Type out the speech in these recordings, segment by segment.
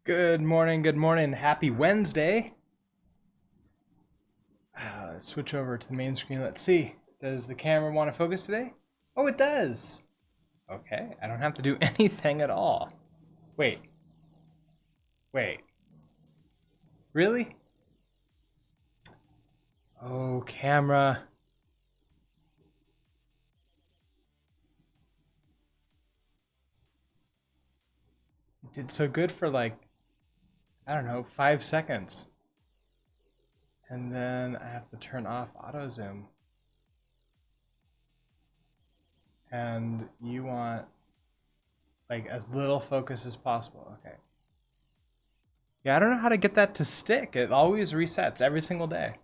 Good morning, good morning. Happy Wednesday. Let's switch over to the main screen. Let's see. Does the camera want to focus today? Oh, it does. Okay, I don't have to do anything at all. Wait. Really? Oh, camera. It did so good for like, I don't know, 5 seconds. And then I have to turn off auto zoom. And you want like as little focus as possible. Okay. Yeah, I don't know how to get that to stick. It always resets every single day.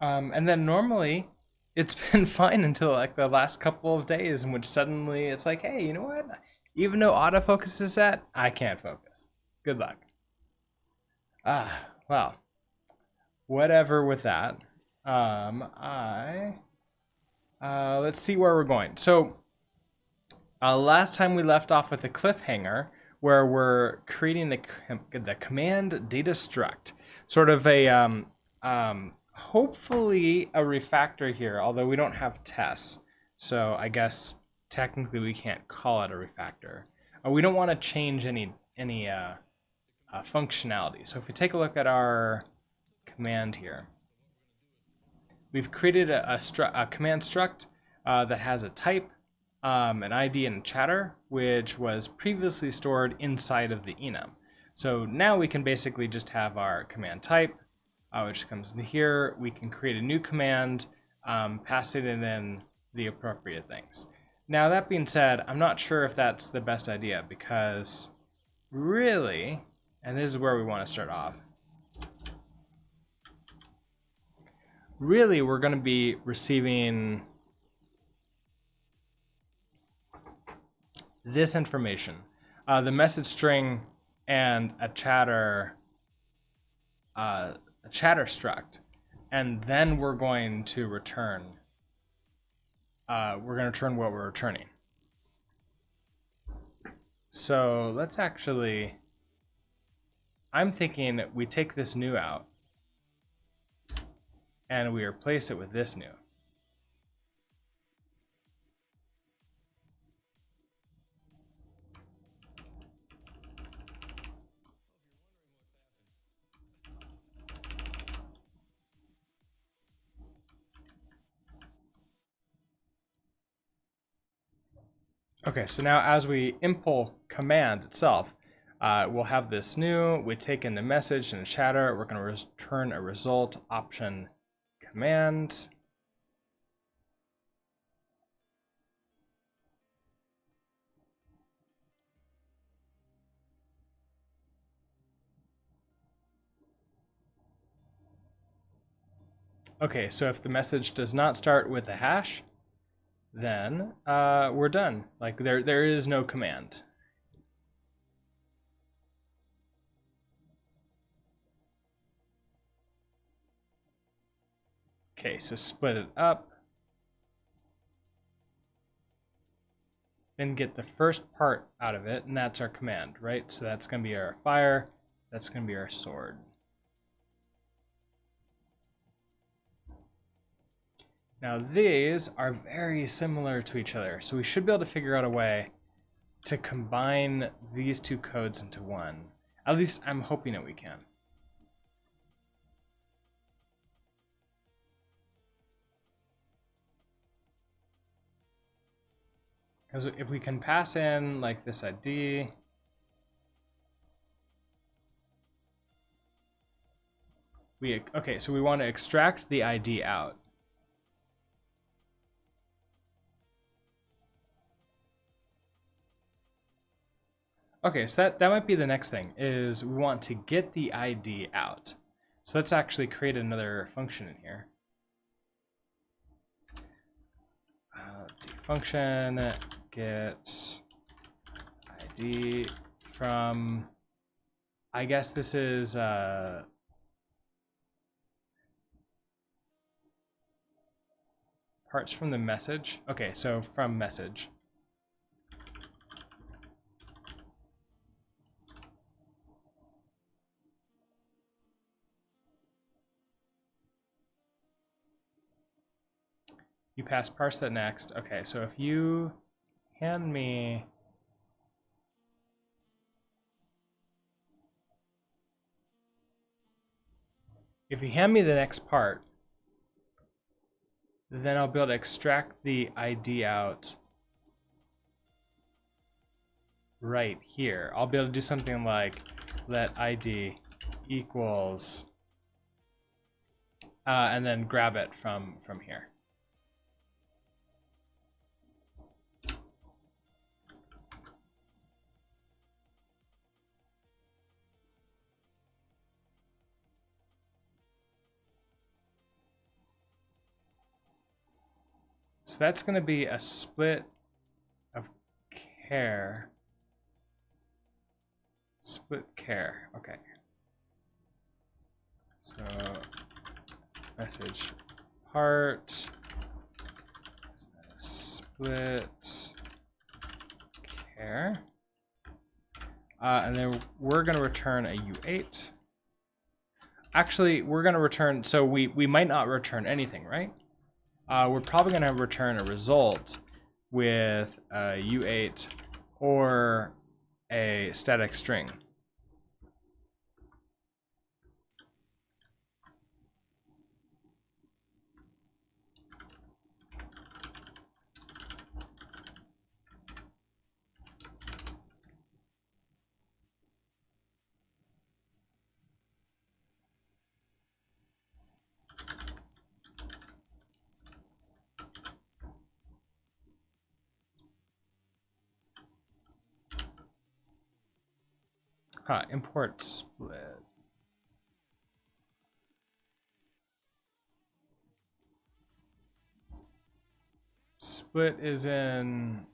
And then normally it's been fine until like the last couple of days in which suddenly it's like, hey, you know what? Even though autofocus is set, I can't focus. Good luck. Well, whatever with that. Let's see where we're going. So last time we left off with a cliffhanger where we're creating the command data struct, sort of a hopefully a refactor here, although we don't have tests, so I guess technically we can't call it a refactor. We don't want to change any functionality. So if we take a look at our command here, we've created a command struct that has a type, an ID, and a chatter, which was previously stored inside of the enum. So now we can basically just have our command type, which comes in here. We can create a new command, pass it in the appropriate things. Now that being said, I'm not sure if that's the best idea because really, and this is where we want to start off, really we're going to be receiving this information, the message string and a chatter struct, and then we're going to return what we're returning. So let's actually, I'm thinking we take this new out and we replace it with this new. Okay, so now as we import command itself, we'll have this new, we take in the message and the chatter, we're going to return a result option command. Okay, so if the message does not start with a hash, then we're done. Like there is no command. Okay, so split it up. Then get the first part out of it, and that's our command, right? So that's going to be our fire, that's going to be our sword. Now these are very similar to each other, so we should be able to figure out a way to combine these two codes into one. At least I'm hoping that we can. Because if we can pass in like this ID, okay, so we want to extract the ID out. Okay, so that might be the next thing, is we want to get the ID out. So let's actually create another function in here. Let's see, function get ID from, I guess this is parts from the message. Okay, so from message. You pass parse that next. Okay, so if you hand me the next part, then I'll be able to extract the ID out right here. I'll be able to do something like let ID equals, and then grab it from here. So that's going to be a split of care. Split care. Okay. So message part split care. And then we're going to return a U8. Actually, we're going to return, so we might not return anything, right? We're probably going to return a result with a U8 or a static string. Import split. Split is in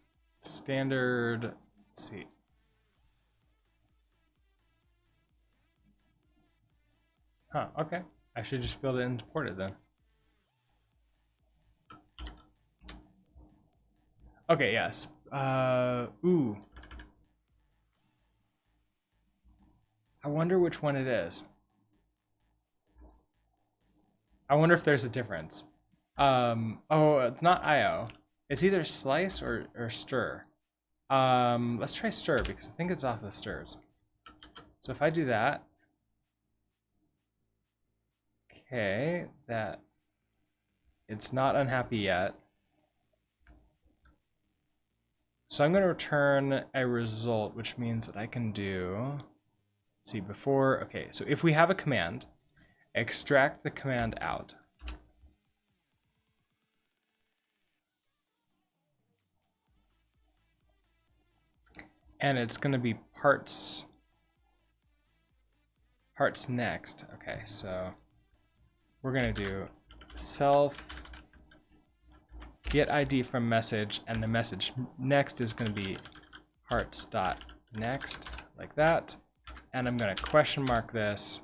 standard, let's see. Okay. I should just be able to import it then. Okay, yes. Ooh. I wonder which one it is. I wonder if there's a difference. Oh, it's not IO. It's either slice or stir. Let's try stir because I think it's off of stirs. So if I do that, okay, that it's not unhappy yet. So I'm going to return a result, which means that I can do, see before, okay, so if we have a command, extract the command out. And it's going to be parts next. Okay, so we're going to do self get ID from message, and the message next is going to be parts dot next, like that. And I'm going to question mark this.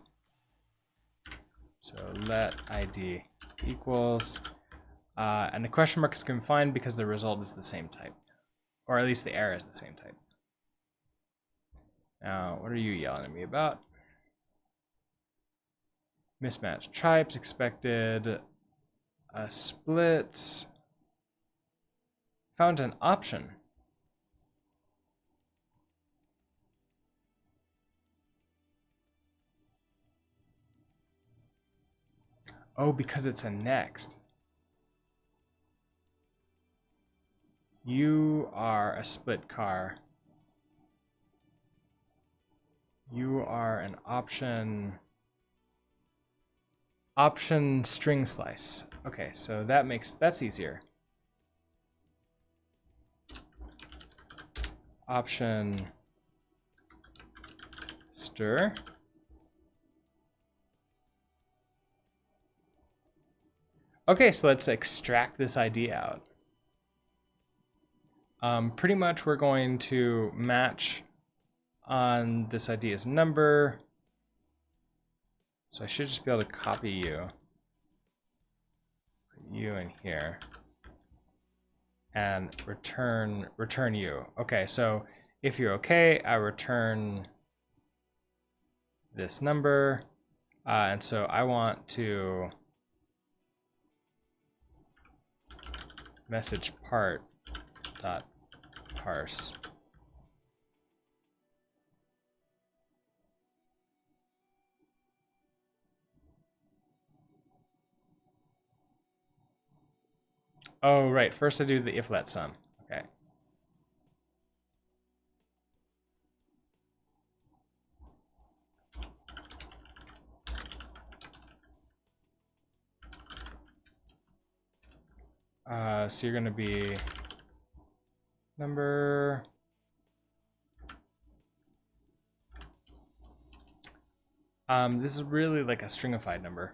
So let ID equals, and the question mark is confined because the result is the same type, or at least the error is the same type. Now, what are you yelling at me about? Mismatched types expected. A split. Found an option. Oh, because it's a next. You are a split car. You are an option string slice. Okay, so that's easier. Option stir. Okay, so let's extract this ID out. Pretty much we're going to match on this ID as number. So I should just be able to copy you. Put you in here. And return you. Okay, so if you're okay, I return this number. And so I want to message part dot parse. Oh, right. First I do the if let sum. Okay. So you're going to be number. This is really like a stringified number.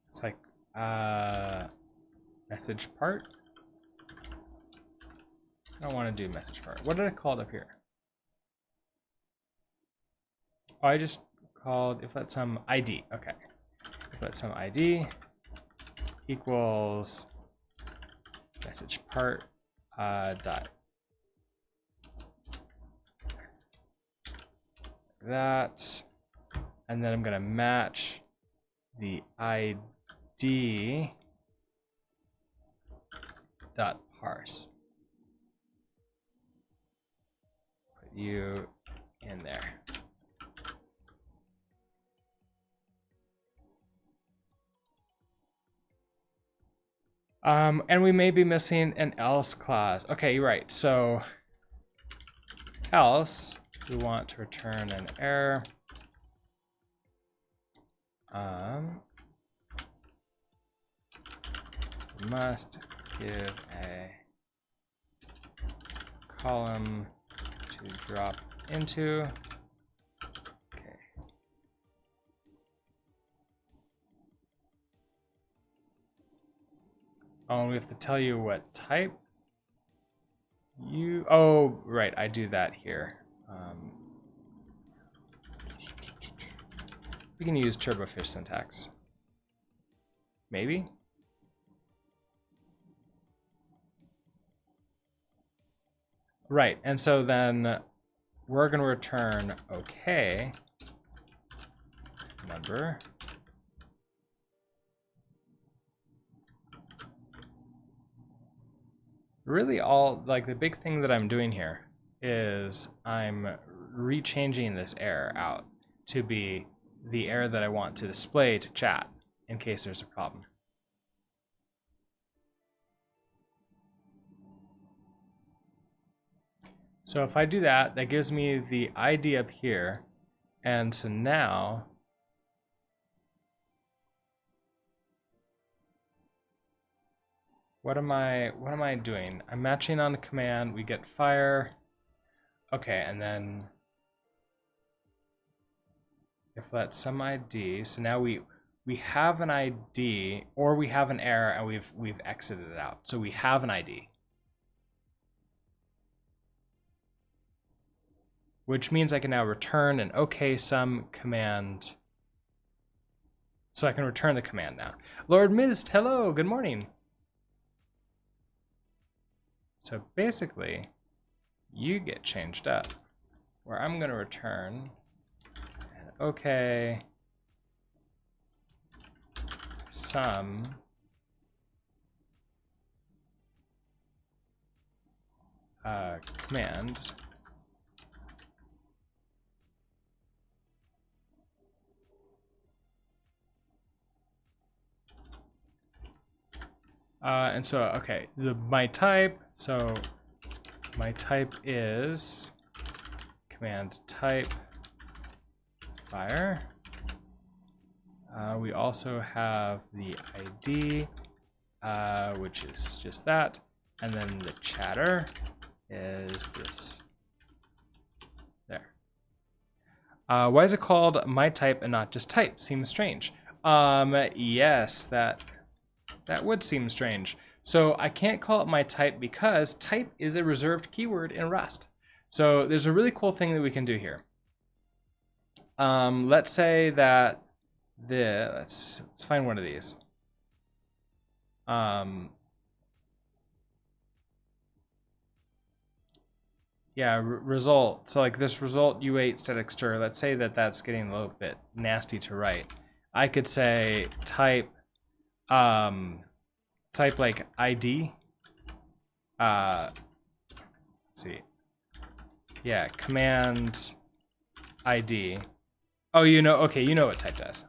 It's like message part. I don't want to do message part. What did I call it up here? Oh, I just called if let sum ID. Okay. If let sum ID equals message part dot that, and then I'm gonna match the ID dot parse. Put you in there. And we may be missing an else clause. Okay, you're right. So else, we want to return an error. Must give a column to drop into. Okay. Oh, and we have to tell you what type you. Oh, right. I do that here. We can use turbofish syntax. Maybe. Right, and so then we're going to return okay number. Really all, like the big thing that I'm doing here is I'm rechanging this error out to be the error that I want to display to chat in case there's a problem. So if I do that, that gives me the ID up here. And so now what am I doing? I'm matching on a command, we get fire. Okay, and then if let sum ID, so now we have an ID or we have an error and we've exited it out. So we have an ID. Which means I can now return an OK sum command. So I can return the command now. Lord Mist, hello, good morning. So basically, you get changed up, where I'm going to return an OK sum command. And so, okay, my type, so my type is command type fire. We also have the ID, which is just that. And then the chatter is this. There. Why is it called my type and not just type? Seems strange. Yes, that would seem strange. So I can't call it my type because type is a reserved keyword in Rust. So there's a really cool thing that we can do here. Let's say that let's find one of these. Yeah, result. So like this result U8 static stir. Let's say that that's getting a little bit nasty to write. I could say type like ID. Let's see. Yeah, command ID. Oh, okay, you know what type does.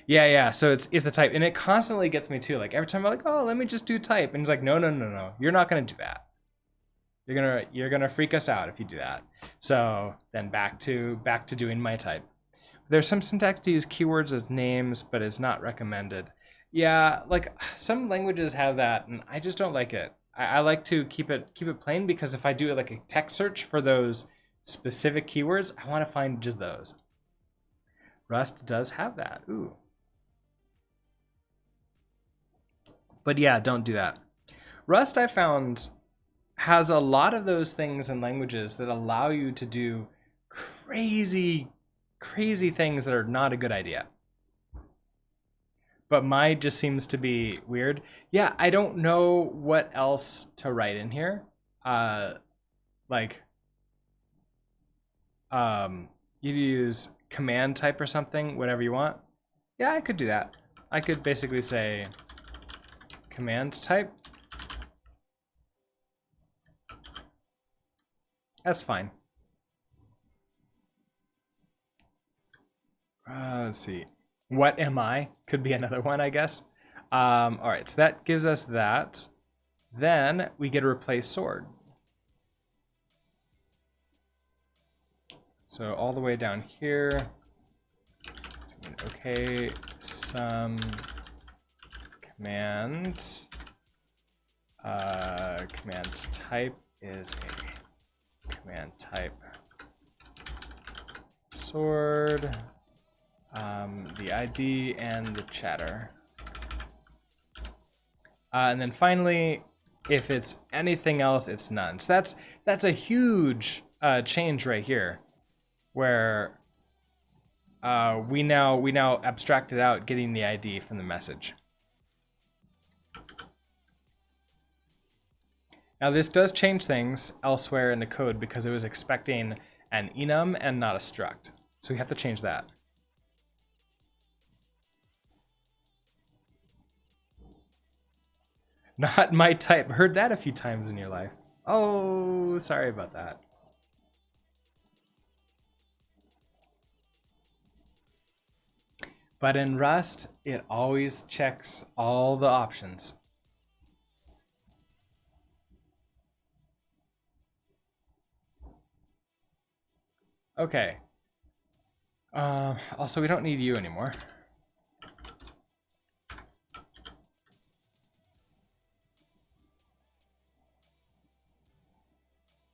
Yeah, so it's the type, and it constantly gets me too. Like every time I'm like, oh, let me just do type, and it's like, no, you're not gonna do that. You're gonna freak us out if you do that. So then back to doing my type. There's some syntax to use keywords as names, but it's not recommended. Yeah, like some languages have that, and I just don't like it. I like to keep it plain, because if I do like a text search for those specific keywords, I want to find just those. Rust does have that. Ooh. But yeah, don't do that. Rust, I found, has a lot of those things in languages that allow you to do crazy things that are not a good idea. But mine just seems to be weird. Yeah, I don't know what else to write in here. You use command type or something, whatever you want. Yeah, I could do that. I could basically say command type. That's fine. Let's see. What am I? Could be another one, I guess. All right, so that gives us that. Then we get to replace sword. So all the way down here. Okay, some command. Command type is a command type sword. The ID and the chatter. And then finally, if it's anything else, it's none. So that's a huge change right here, where we now abstracted out getting the ID from the message. Now this does change things elsewhere in the code, because it was expecting an enum and not a struct. So we have to change that. Not my type. Heard that a few times in your life. Oh, sorry about that. But in Rust, it always checks all the options. Okay. Also, we don't need you anymore.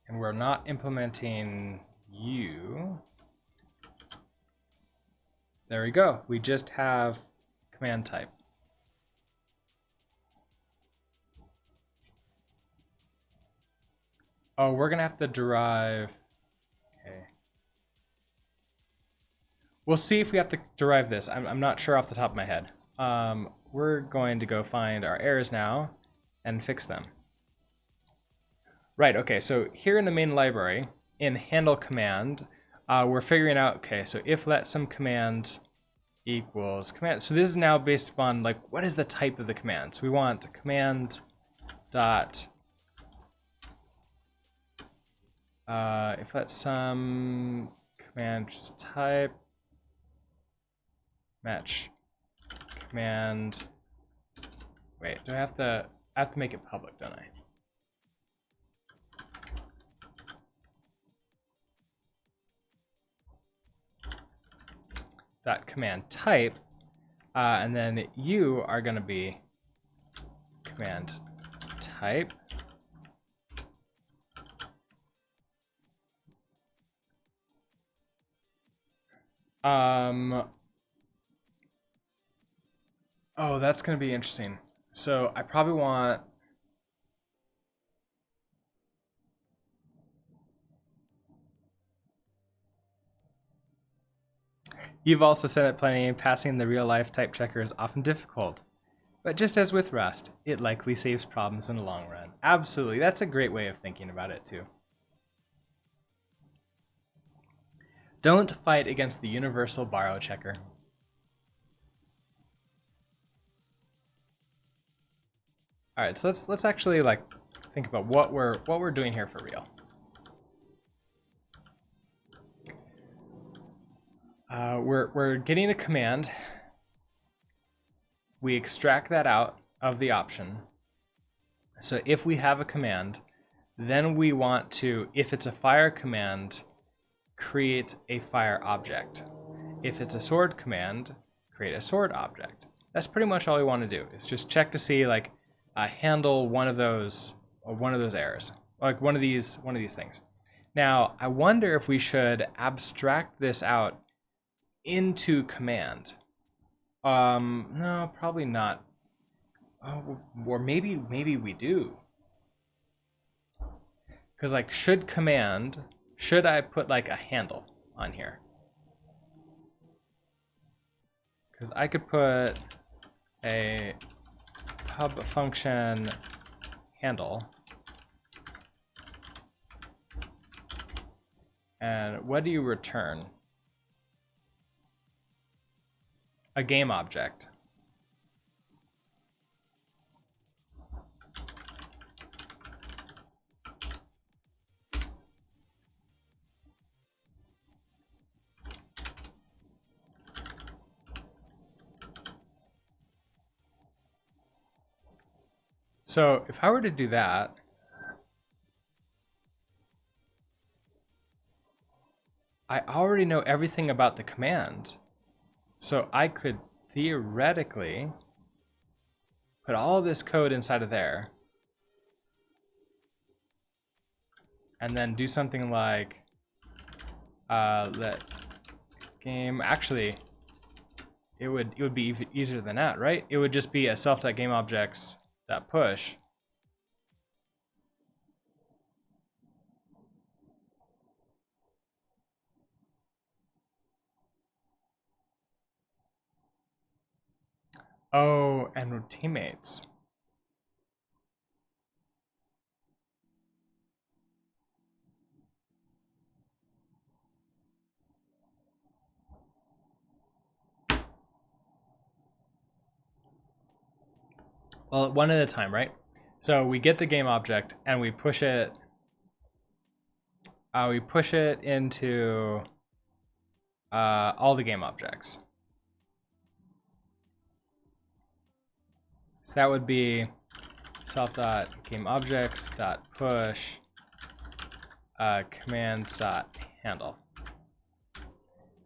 And we're not implementing you. There we go. We just have command type. Oh, we're gonna have to derive. Okay. We'll see if we have to derive this. I'm not sure off the top of my head. We're going to go find our errors now and fix them. Right, okay, so here in the main library, in handle command, we're figuring out, okay, so if let some command equals command. So this is now based upon, like, what is the type of the command? So we want command dot, if let some command just type, match command, wait, do I have to make it public, don't I? Dot command type, and then you are going to be command type. Oh, that's going to be interesting. So I probably want. You've also said it plenty, passing the real-life type checker is often difficult. But just as with Rust, it likely saves problems in the long run. Absolutely, that's a great way of thinking about it too. Don't fight against the universal borrow checker. All right, so let's actually like think about what we're doing here for real. We're getting a command. We extract that out of the option. So if we have a command, then we want to, if it's a fire command, create a fire object. If it's a sword command, create a sword object. That's pretty much all we want to do. Is just check to see like handle one of those errors, like one of these things. Now I wonder if we should abstract this out into command. No, probably not. Oh, or maybe we do. Because like should I put like a handle on here? Because I could put a pub function handle. And what do you return? A game object. So if I were to do that, I already know everything about the command. So I could theoretically put all this code inside of there and then do something like let game, actually it would be easier than that, right? It would just be a self.gameObjects.push. Oh, and with teammates. Well, one at a time, right? So we get the game object and we push it. We push it into all the game objects. So that would be self.gameObjects.push command.handle.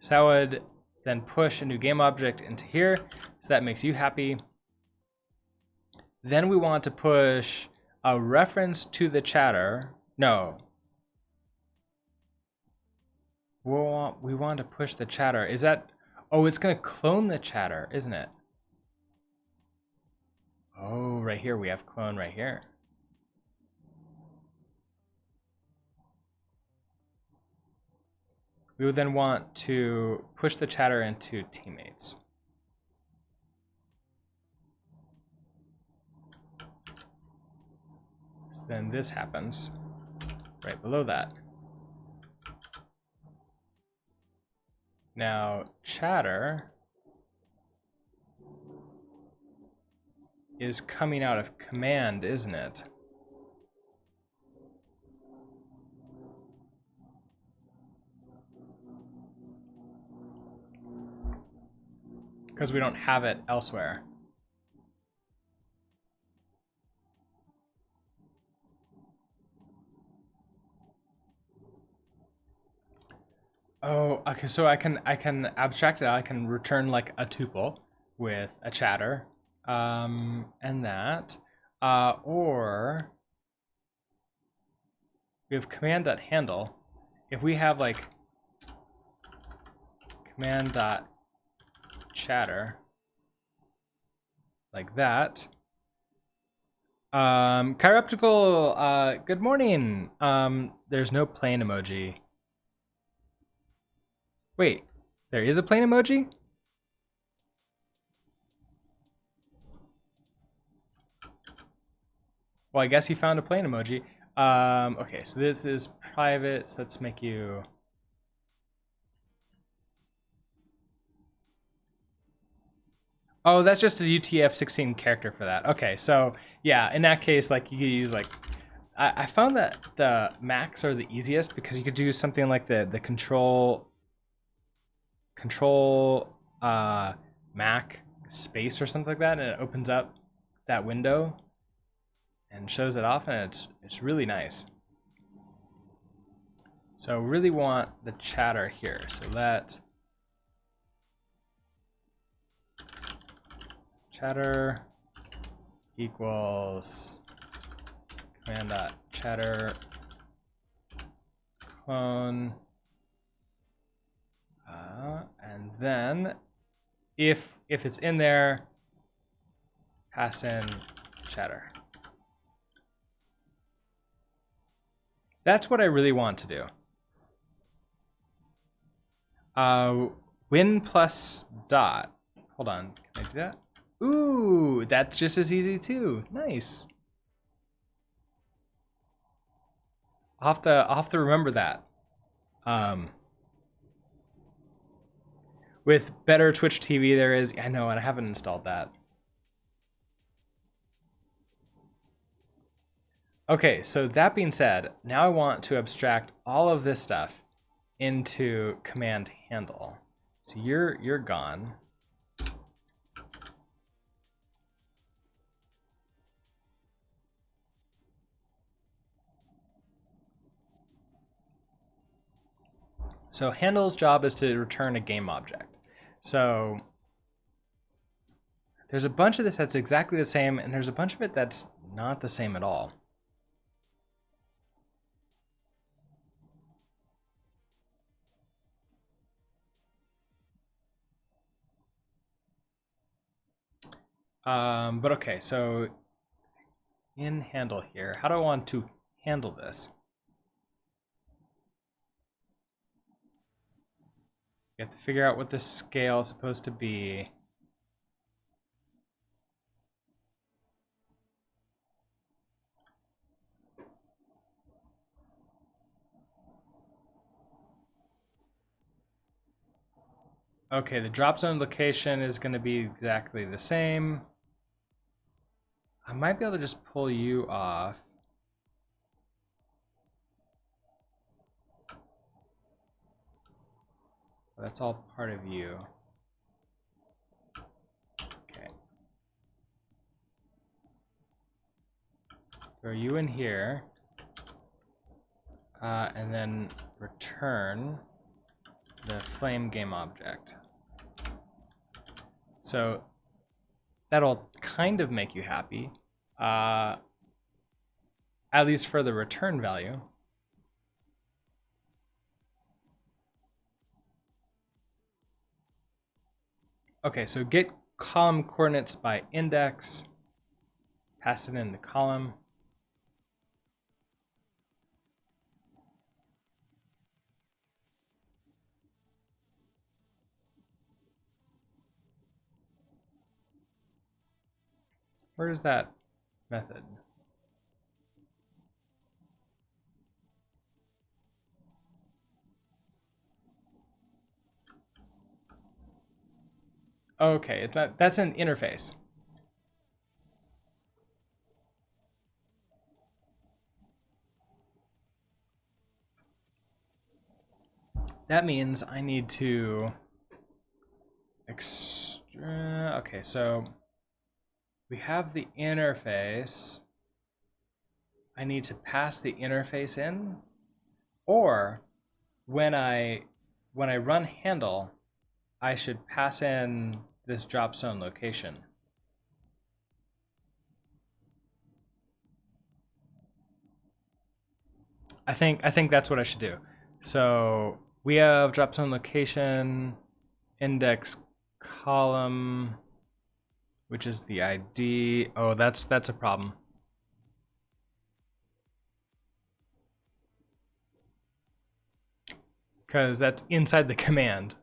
So that would then push a new game object into here. So that makes you happy. Then we want to push a reference to the chatter. No. We want to push the chatter. Is that... Oh, it's going to clone the chatter, isn't it? Oh, right here. We have clone right here. We would then want to push the chatter into teammates. So then this happens right below that. Now, chatter is coming out of command, isn't it? Because we don't have it elsewhere. Oh, okay. So I can abstract it out. I can return like a tuple with a chatter, and that, or we have command.handle. If we have like command.chatter like that. Chiroptical, good morning. There's no plane emoji. Wait, there is a plane emoji? Well, I guess you found a plane emoji. Okay, so this is private, so let's make you... Oh, that's just a UTF-16 character for that. Okay, so yeah, in that case, like you could use like, I found that the Macs are the easiest because you could do something like the control Mac space or something like that, and it opens up that window and shows it off, and it's really nice. So really want the chatter here. So let chatter equals command.chatter clone, and then if it's in there, pass in chatter. That's what I really want to do. Win plus dot. Hold on, can I do that? Ooh, that's just as easy too. Nice. I'll have to remember that. With better Twitch TV, there is. I know, and I haven't installed that. Okay, so that being said, now I want to abstract all of this stuff into command handle. So you're gone. So handle's job is to return a game object. So there's a bunch of this that's exactly the same, and there's a bunch of it that's not the same at all. But okay, so in handle here, how do I want to handle this? You have to figure out what the scale is supposed to be. Okay, the drop zone location is going to be exactly the same. I might be able to just pull you off. That's all part of you. Okay. Throw you in here. And then return the flame game object. So that'll kind of make you happy, at least for the return value. Okay, so get column coordinates by index, pass it in the column. Where's that method? Okay, it's not, that's an interface. That means I need to okay, so we have the interface. I need to pass the interface in, or when I run handle, I should pass in this drop zone location. I think that's what I should do. So we have drop zone location, index column, which is the ID. Oh, that's a problem. Because that's inside the command.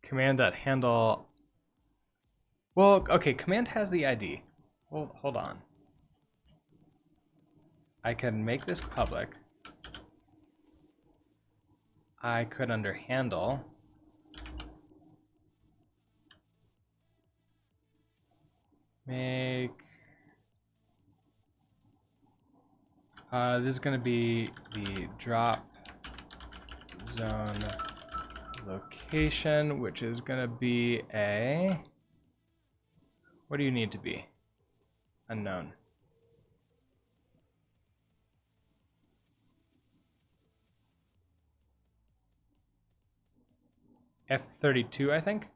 Command.handle. Well, okay, command has the ID. Hold on. I can make this public. I could under handle This is going to be the drop zone location, which is going to be a... What do you need to be? Unknown. F32, I think.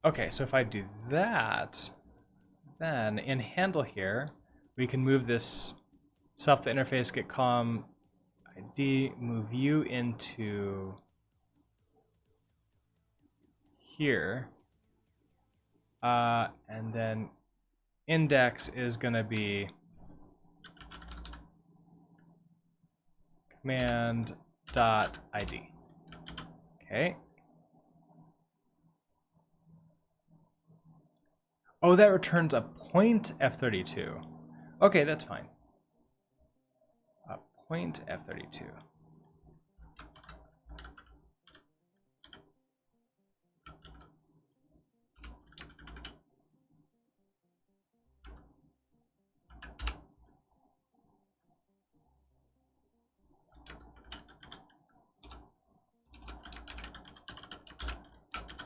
Okay, so if I do that, then in handle here, we can move this self to interface get column ID, move you into here, and then index is going to be command dot ID. Okay. Oh, that returns a point F32. Okay, that's fine. A point F32.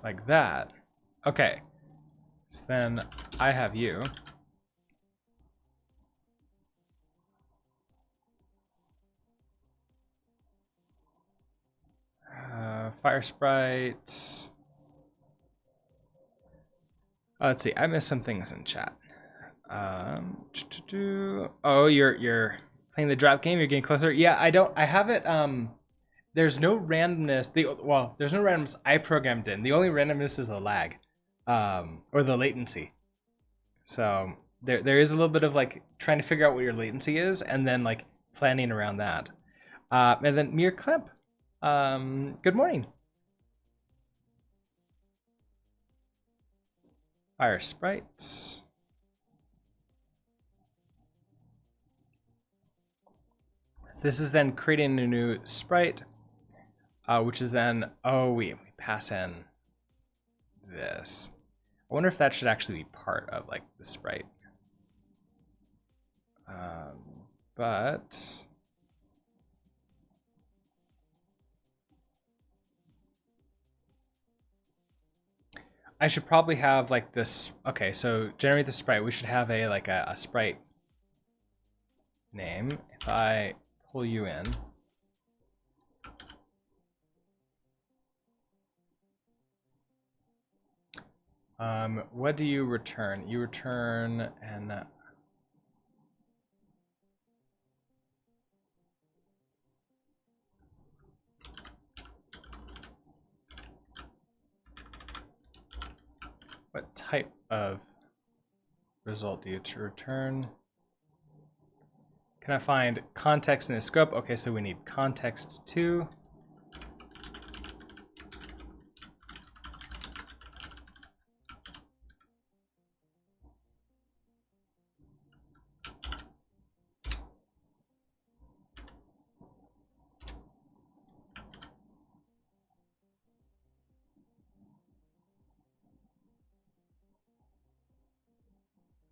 Like that. Okay. So then I have you. Fire sprite. Let's see. I missed some things in chat. Oh, you're playing the drop game. You're getting closer. Yeah, I don't. I have it. There's no randomness. There's no randomness I programmed in. The only randomness is the lag, or the latency. So there is a little bit of like trying to figure out what your latency is, and then like planning around that. And then Mir Klemp, good morning. Fire sprites. So this is then creating a new sprite, which is then, we pass in this. I wonder if that should actually be part of like the sprite. But I should probably have like this. Okay, so generate the sprite. We should have a sprite name. If I pull you in, what do you return? You return an what type of result do you return? Can I find context in the scope? Okay, so we need context 2.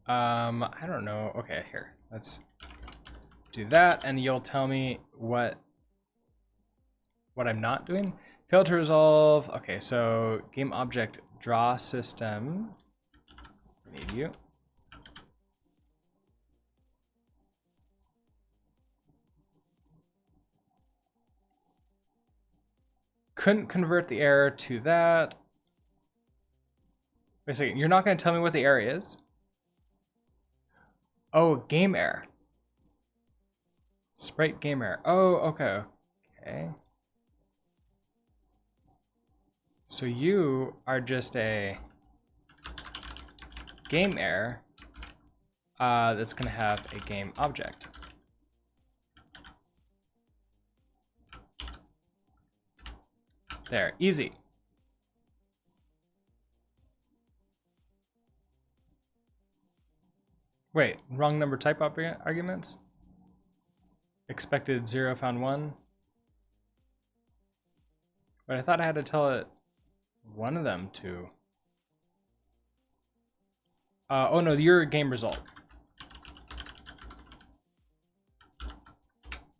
I don't know. Okay, here. Let's do that, and you'll tell me what I'm not doing. Failed to resolve. Okay, so game object draw system. Need you. Couldn't convert the error to that. Wait a second. You're not going to tell me what the error is? Oh, game error. Sprite game error. Oh, okay. Okay. So you are just a game error that's going to have a game object. There, easy. Wait, wrong number type arguments? Expected 0, found 1. But I thought I had to tell it one of them to. Oh no, your game result.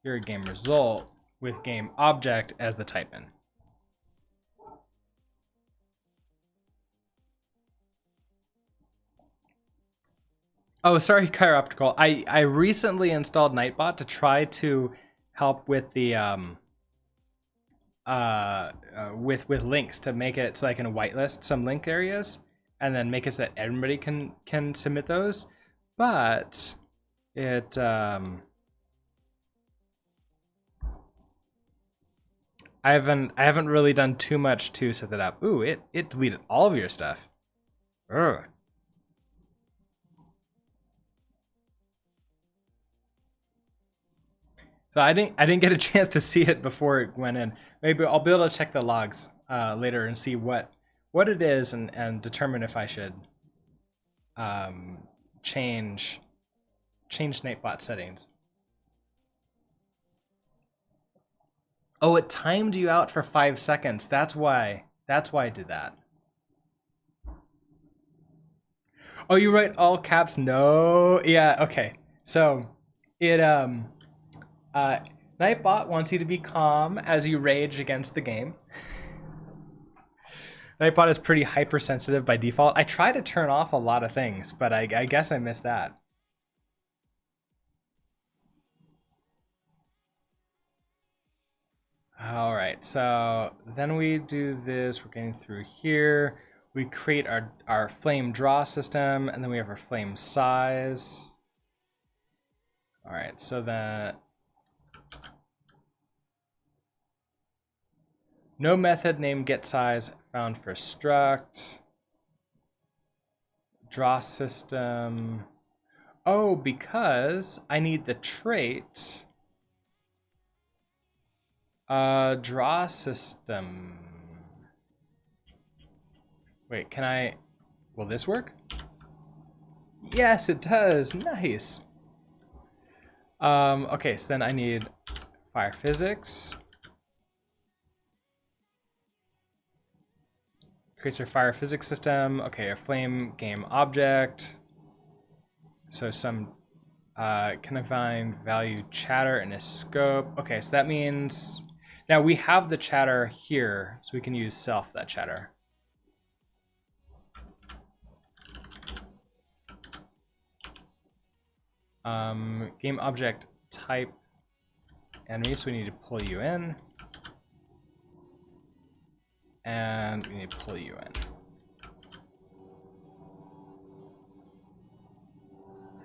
Your game result with game object as the type in. Oh, sorry, Chiroptical. I recently installed Nightbot to try to help with the with links, to make it so I can whitelist some link areas and then make it so that everybody can submit those. But it I haven't really done too much to set that up. Ooh, it deleted all of your stuff. Ugh. So I didn't get a chance to see it before it went in. Maybe I'll be able to check the logs later and see what it is, and determine if I should change Nightbot settings. Oh, it timed you out for 5 seconds. That's why I did that. Oh, you write all caps? No. Yeah, okay. So it Nightbot wants you to be calm as you rage against the game. Nightbot is pretty hypersensitive by default. I try to turn off a lot of things, but I guess I missed that. All right, so then we do this. We're getting through here. We create our flame draw system, and then we have our flame size. All right, so then no method named getSize found for struct. Draw system. Oh, because I need the trait. Draw system. Wait, can I? Will this work? Yes, it does. Nice. Okay, so then I need fire physics. Creates our fire physics system. Okay, a flame game object. So some can I find value chatter in a scope? Okay, so that means now we have the chatter here, so we can use self that chatter. Game object type enemy, so we need to pull you in. And we need to pull you in.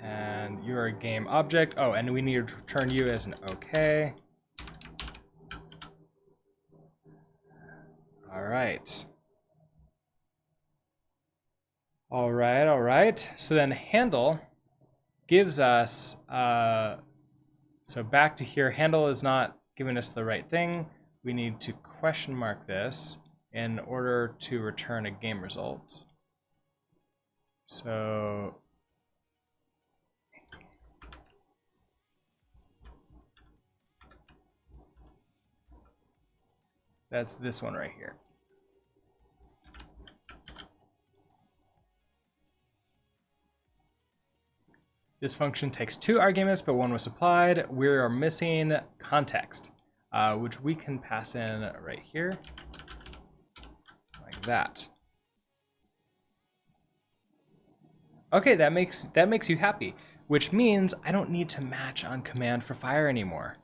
And you're a game object. Oh, and we need to return you as an OK. All right. All right, all right. So then handle gives us, so back to here, handle is not giving us the right thing. We need to question mark this in order to return a game result. So that's this one right here. This function takes 2 arguments, but 1 was supplied. We are missing context, which we can pass in right here, like that. Okay, that makes you happy, which means I don't need to match on command for fire anymore.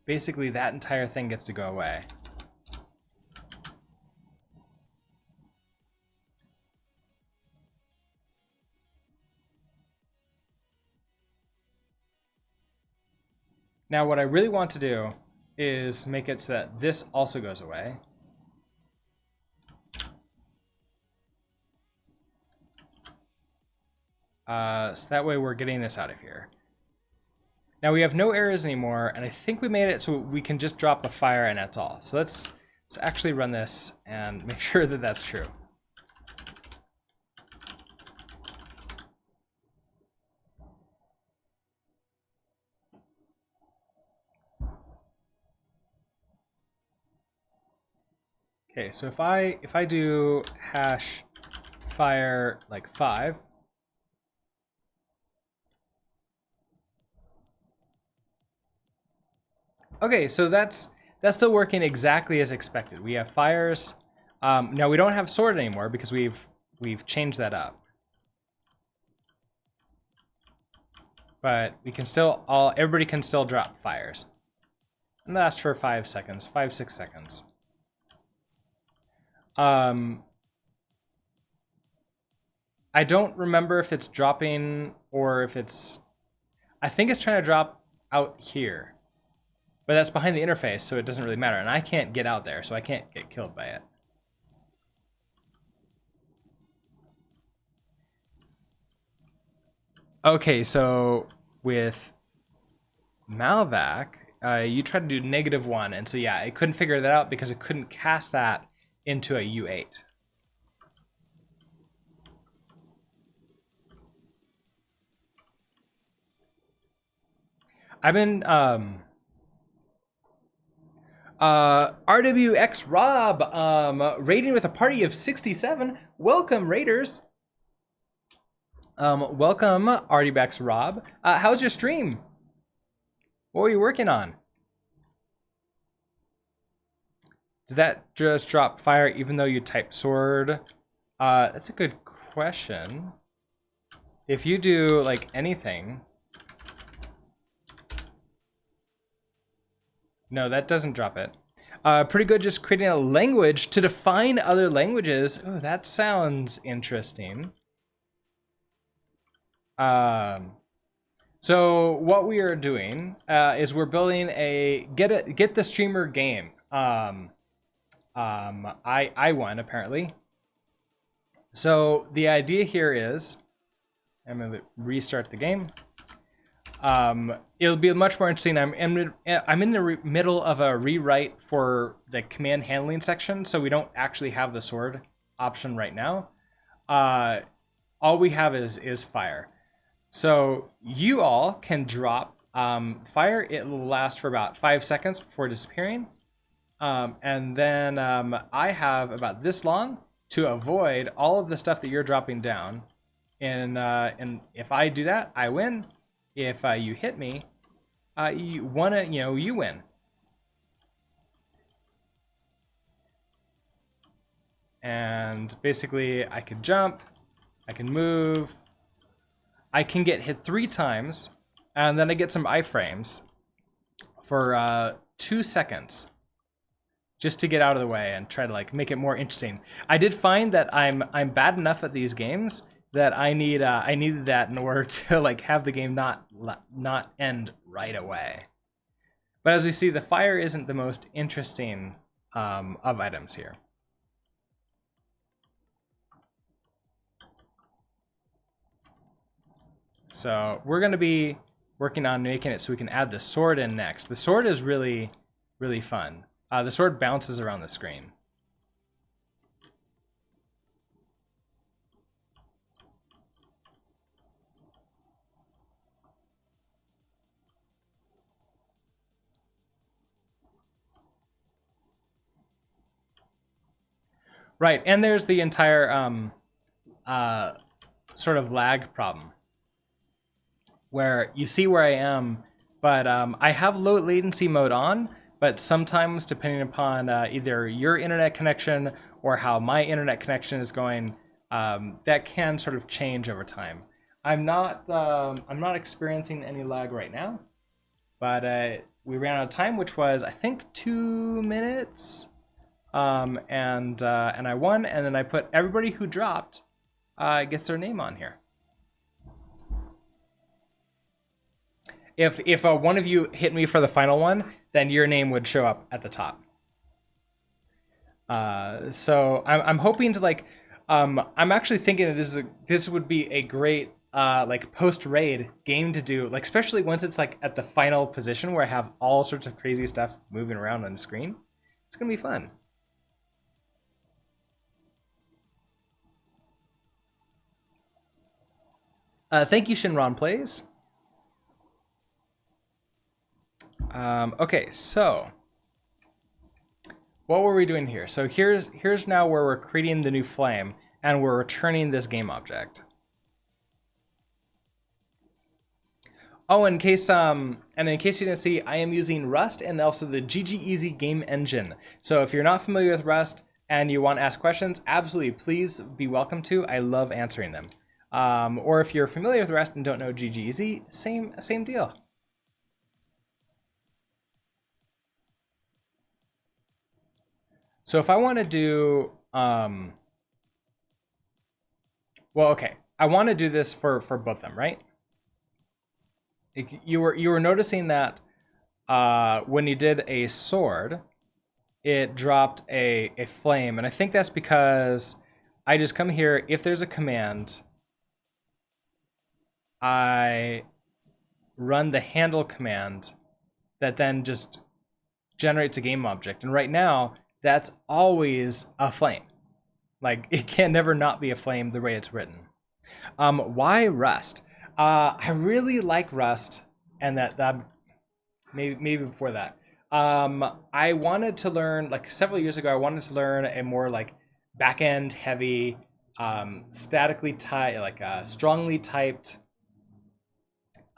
Basically, that entire thing gets to go away. Now, what I really want to do is make it so that this also goes away. So that way we're getting this out of here. Now we have no errors anymore, and I think we made it so we can just drop a fire and that's all. So let's actually run this and make sure that that's true. Okay, so if I do hash fire like 5. Okay, so that's still working exactly as expected. We have fires. Now we don't have sword anymore because we've changed that up. But we can still everybody can still drop fires. And last for 5 seconds, 5-6 seconds. I don't remember if it's dropping or if it's. I think it's trying to drop out here. But that's behind the interface, so it doesn't really matter. And I can't get out there, so I can't get killed by it. Okay, so with Malvac, you tried to do -1, and so yeah, it couldn't figure that out because it couldn't cast that into a U8. I've been RWX Rob raiding with a party of 67. Welcome, raiders. Welcome, RWX Rob. How's your stream? What were you working on? Did that just drop fire even though you type sword? That's a good question. If you do like anything. No, that doesn't drop it. Pretty good just creating a language to define other languages. Oh, that sounds interesting. So what we are doing is we're building a get the streamer game. I won apparently. So the idea here is, I'm gonna restart the game. It'll be much more interesting. I'm in the middle of a rewrite for the command handling section, so we don't actually have the sword option right now. All we have is fire. So you all can drop fire. It will last for about 5 seconds before disappearing. And then I have about this long to avoid all of the stuff that you're dropping down. And if I do that, I win. If you hit me, you win. And basically, I can jump, I can move, I can get hit 3 times, and then I get some iframes for 2 seconds, just to get out of the way and try to like make it more interesting. I did find that I'm bad enough at these games that I needed that in order to like have the game not end right away. But as we see, the fire isn't the most interesting of items here. So we're going to be working on making it so we can add the sword in next. The sword is really, really fun. The sword bounces around the screen. Right, and there's the entire sort of lag problem, where you see where I am, but I have low latency mode on, but sometimes depending upon either your internet connection or how my internet connection is going, that can sort of change over time. I'm not experiencing any lag right now, but we ran out of time, which was I think 2 minutes. And I won, and then I put everybody who dropped gets their name on here. If one of you hit me for the final one, then your name would show up at the top. So I'm hoping to like, I'm actually thinking that this would be a great like post raid game to do, like especially once it's like at the final position where I have all sorts of crazy stuff moving around on the screen. It's gonna be fun. Thank you, Shinron Plays. Okay, so what were we doing here? So here's now where we're creating the new flame and we're returning this game object. Oh, in case you didn't see, I am using Rust and also the GGEZ game engine. So if you're not familiar with Rust and you want to ask questions, absolutely, please be welcome to. I love answering them. Or if you're familiar with Rust and don't know GGEZ, same deal. So if I want to do, well, okay, I want to do this for both of them, right? You were noticing that when you did a sword, it dropped a flame, and I think that's because I just come here. If there's a command, I run the handle command that then just generates a game object, and right now that's always a flame. Like it can never not be a flame the way it's written. Why Rust? I really like Rust, and that maybe before that. I wanted to learn, like several years ago, I wanted to learn a more like back-end heavy, statically typed, like strongly typed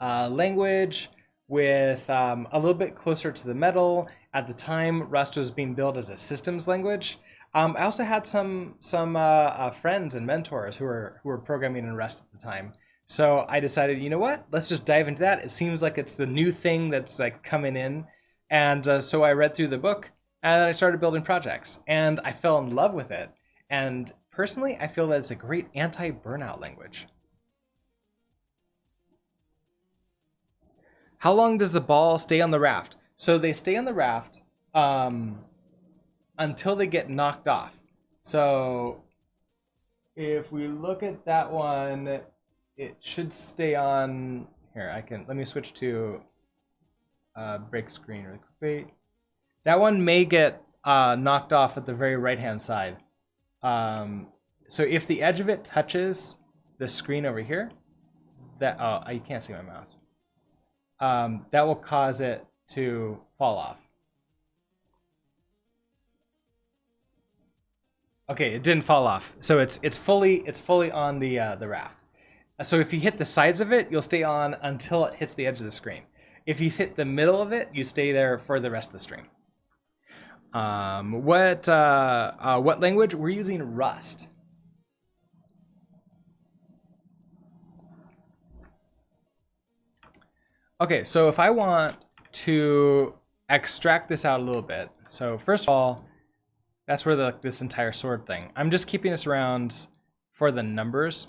language with a little bit closer to the metal. At the time, Rust was being built as a systems language. I also had some friends and mentors who were programming in Rust at the time. So I decided, you know what? Let's just dive into that. It seems like it's the new thing that's like coming in, and so I read through the book and I started building projects, and I fell in love with it. And personally, I feel that it's a great anti-burnout language. How long does the ball stay on the raft? So they stay on the raft until they get knocked off. So if we look at that one, it should stay on here. Let me switch to break screen really quick. That one may get knocked off at the very right hand side. So if the edge of it touches the screen over here, you can't see my mouse. That will cause it to fall off. Okay, it didn't fall off. So it's fully on the raft. So if you hit the sides of it, you'll stay on until it hits the edge of the screen. If you hit the middle of it, you stay there for the rest of the stream. What language? We're using Rust. Okay, so if I want to extract this out a little bit, so first of all, that's where this entire sword thing. I'm just keeping this around for the numbers.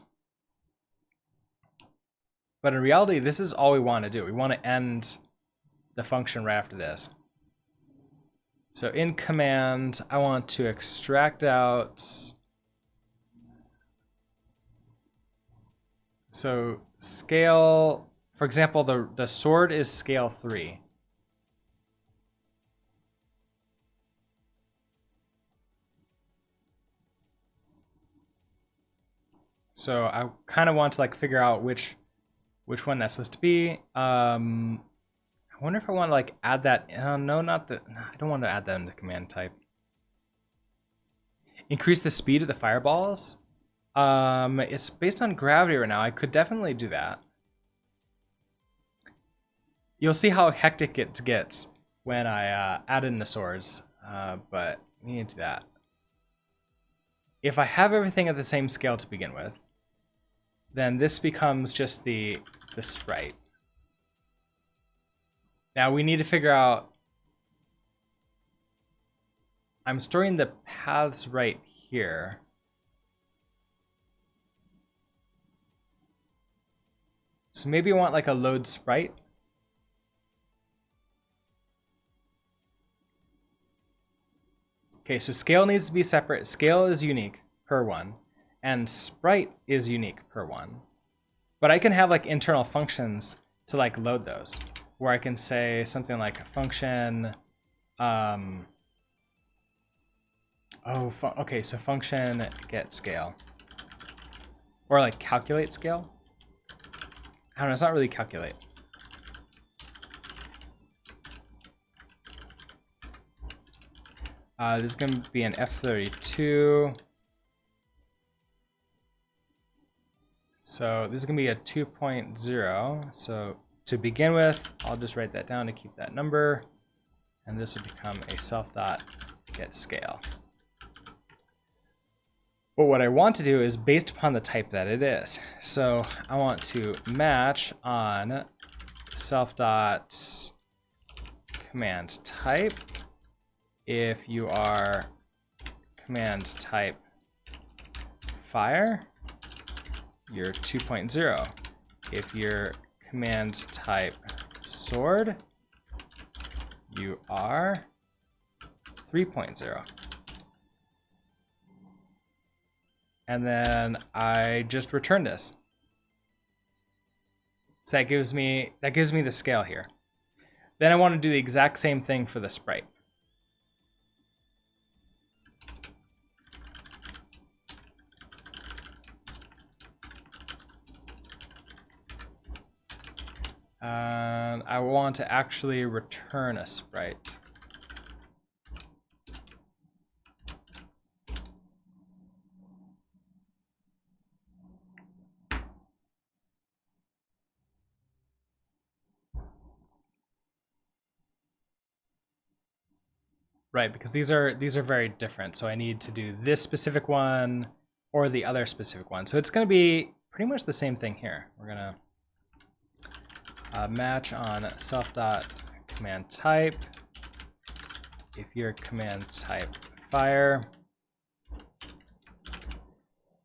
But in reality, this is all we want to do. We want to end the function right after this. So in command, I want to extract out. So scale, for example, the sword is scale 3. So I kind of want to like figure out which one that's supposed to be. I wonder if I want to like add that. No, not that. I don't want to add that in the command type. Increase the speed of the fireballs. It's based on gravity right now. I could definitely do that. You'll see how hectic it gets when I add in the swords, but we need to do that. If I have everything at the same scale to begin with, then this becomes just the sprite. Now we need to figure out, I'm storing the paths right here. So maybe I want like a load sprite. Okay, so scale needs to be separate. Scale is unique per one, and sprite is unique per one. But I can have like internal functions to like load those, where I can say something like function. Okay, so function get scale, or like calculate scale. I don't know. It's not really calculate. This is going to be an F32. So this is going to be a 2.0. So to begin with, I'll just write that down to keep that number. And this will become a self.getScale. But what I want to do is based upon the type that it is. So I want to match on self.command type. If you are command type fire, you're 2.0. If you're command type sword, you are 3.0. And then I just return this. So that gives me the scale here. Then I want to do the exact same thing for the sprite. And I want to actually return a sprite. Right, because these are very different. So I need to do this specific one or the other specific one. So it's going to be pretty much the same thing here. We're going to match on self.command type. If you're command type fire,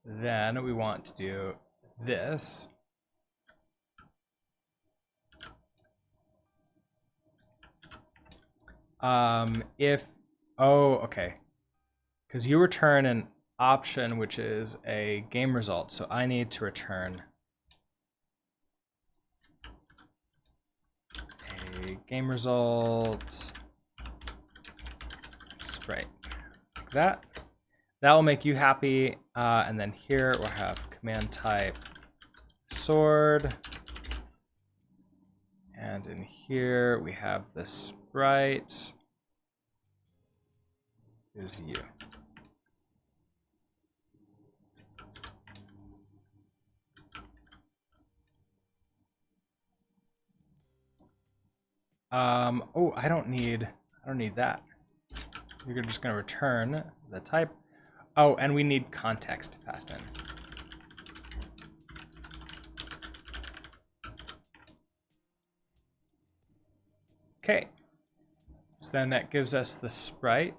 then we want to do this. Okay. Because you return an option, which is a game result. So I need to return a game result sprite. Like that. That will make you happy. And then here we'll have command type sword. And in here we have the sprite is you. Oh, I don't need that. You're just going to return the type. Oh, and we need context passed in. Okay. So then that gives us the sprite.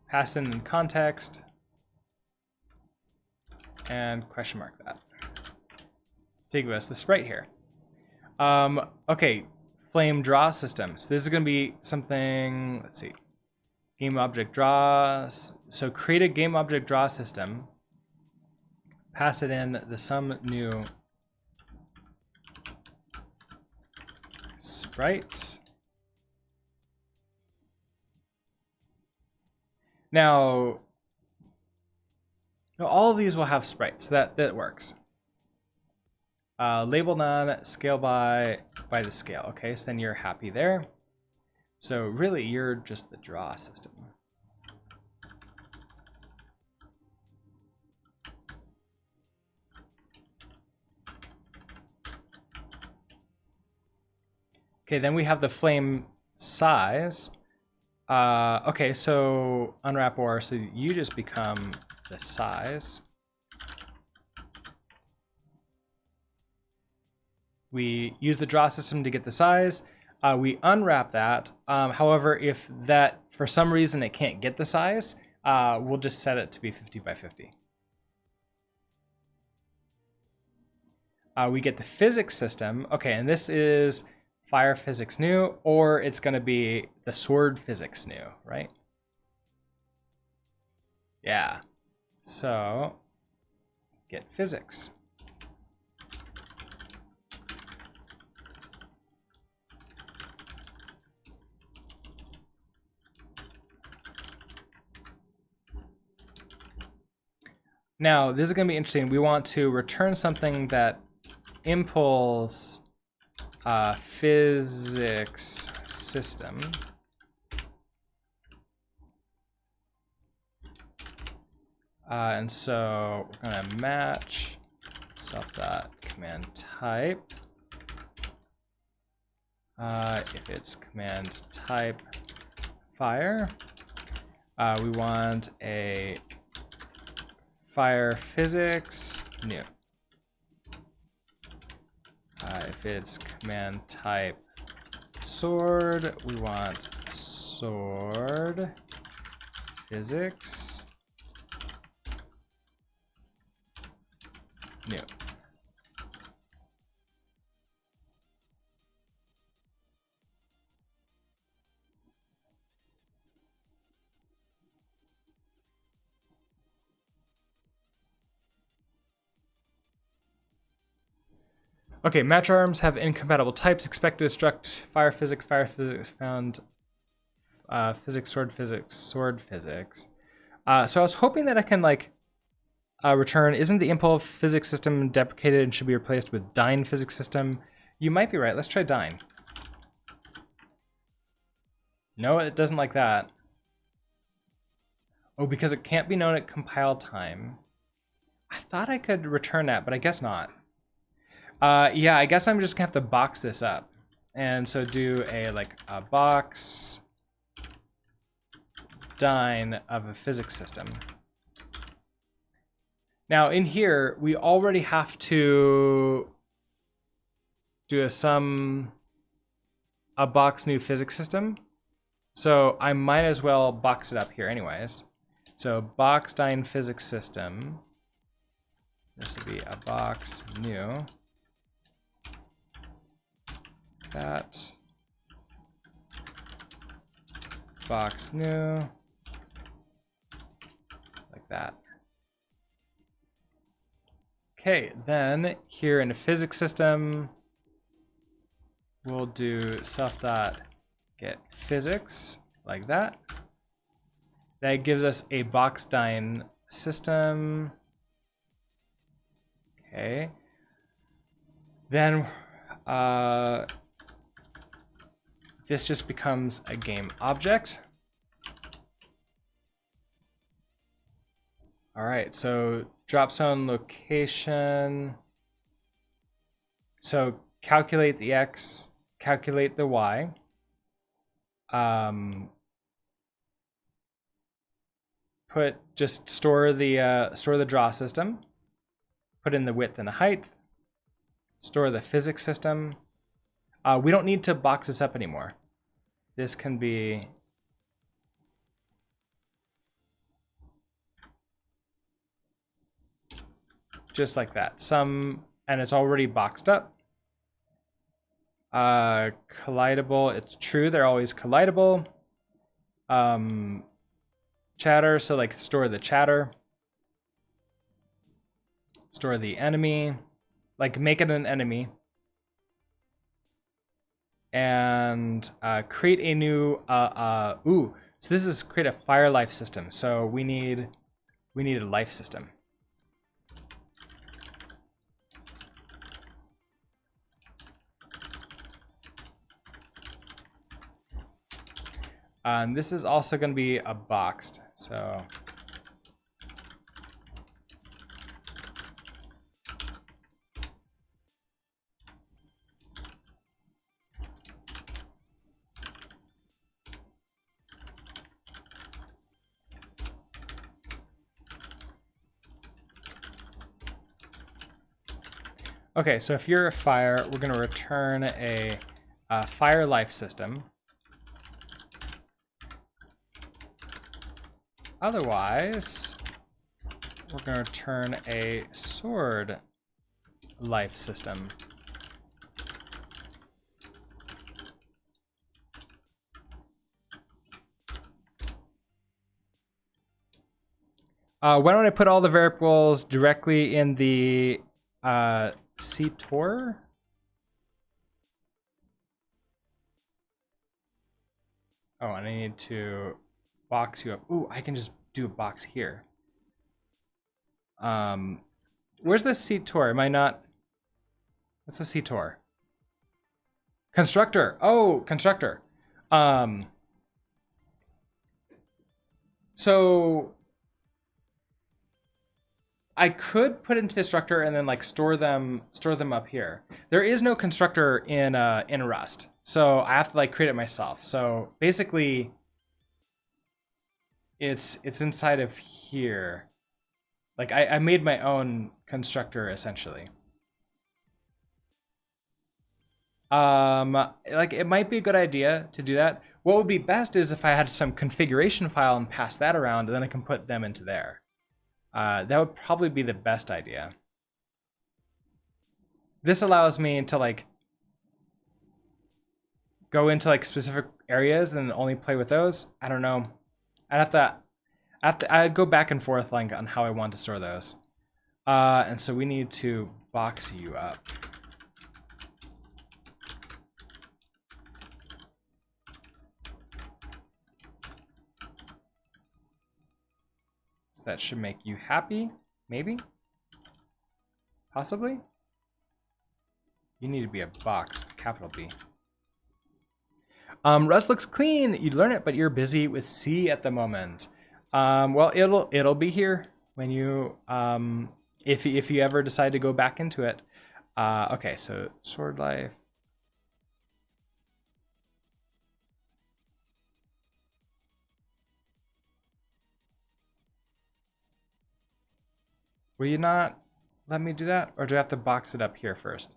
Pass in context and question mark that to give us the sprite here. Okay, flame draw system. So this is going to be something, let's see, game object draw. So create a game object draw system, pass it in the some new sprite. Now, all of these will have sprites, so that works. Label none, scale by the scale. Okay, so then you're happy there. So really, you're just the draw system. Okay, then we have the flame size. Okay, so unwrap or, so you just become the size. We use the draw system to get the size. We unwrap that. However, if that, for some reason, it can't get the size, we'll just set it to be 50 by 50. We get the physics system. Okay, and this is fire physics new, or it's going to be the sword physics new, right? Yeah. So get physics. Now, this is going to be interesting. We want to return something that impulse physics system. And so we're gonna match self.command type. If it's command type fire, we want a fire physics new. If it's command type sword, we want sword physics new. Okay, match arms have incompatible types. Expect to destruct fire physics found, physics, sword physics, sword physics. So I was hoping that I can like return, isn't the impulse physics system deprecated and should be replaced with Dyn physics system? You might be right. Let's try Dyn. No, it doesn't like that. Oh, because it can't be known at compile time. I thought I could return that, but I guess not. Yeah, I guess I'm just gonna have to box this up. And so do a box Dyn of a physics system. Now in here, we already have to do a box new physics system. So I might as well box it up here anyways. So box Dyn physics system. This will be a box new. That. Box new. Like that. Okay, then here in the physics system, we'll do self.get physics like that. That gives us a box Dyn system. Okay. Then this just becomes a game object. All right, so drop zone location. So calculate the X, calculate the Y. Just store the draw system. Put in the width and the height. Store the physics system. We don't need to box this up anymore. This can be just like that. And it's already boxed up. Collidable, it's true, they're always collidable. Chatter, so like store the chatter. Store the enemy, like make it an enemy. And create a new, so this is create a fire life system. So we need a life system. And this is also going to be a boxed, so. Okay, so if you're a fire, we're going to return a fire life system. Otherwise, we're going to return a sword life system. Why don't I put all the variables directly in the CTOR? Oh, and I need to box you up. Ooh, I can just do a box here. Where's the CTOR? Am I not? What's the CTOR? Constructor. Oh, constructor. So I could put into the constructor and then like store them up here. There is no constructor in Rust, so I have to like create it myself. So basically, it's inside of here. Like I made my own constructor essentially. Like it might be a good idea to do that. What would be best is if I had some configuration file and pass that around, and then I can put them into there. That would probably be the best idea. This allows me to like go into like specific areas and only play with those. I don't know. I'd go back and forth like on how I want to store those. And so we need to box you up. That should make you happy, maybe? Possibly? You need to be a box, capital B. Rust looks clean. You'd learn it, but you're busy with C at the moment. Well, it'll be here when you if you ever decide to go back into it. Okay, so sword life. Will you not let me do that? Or do I have to box it up here first?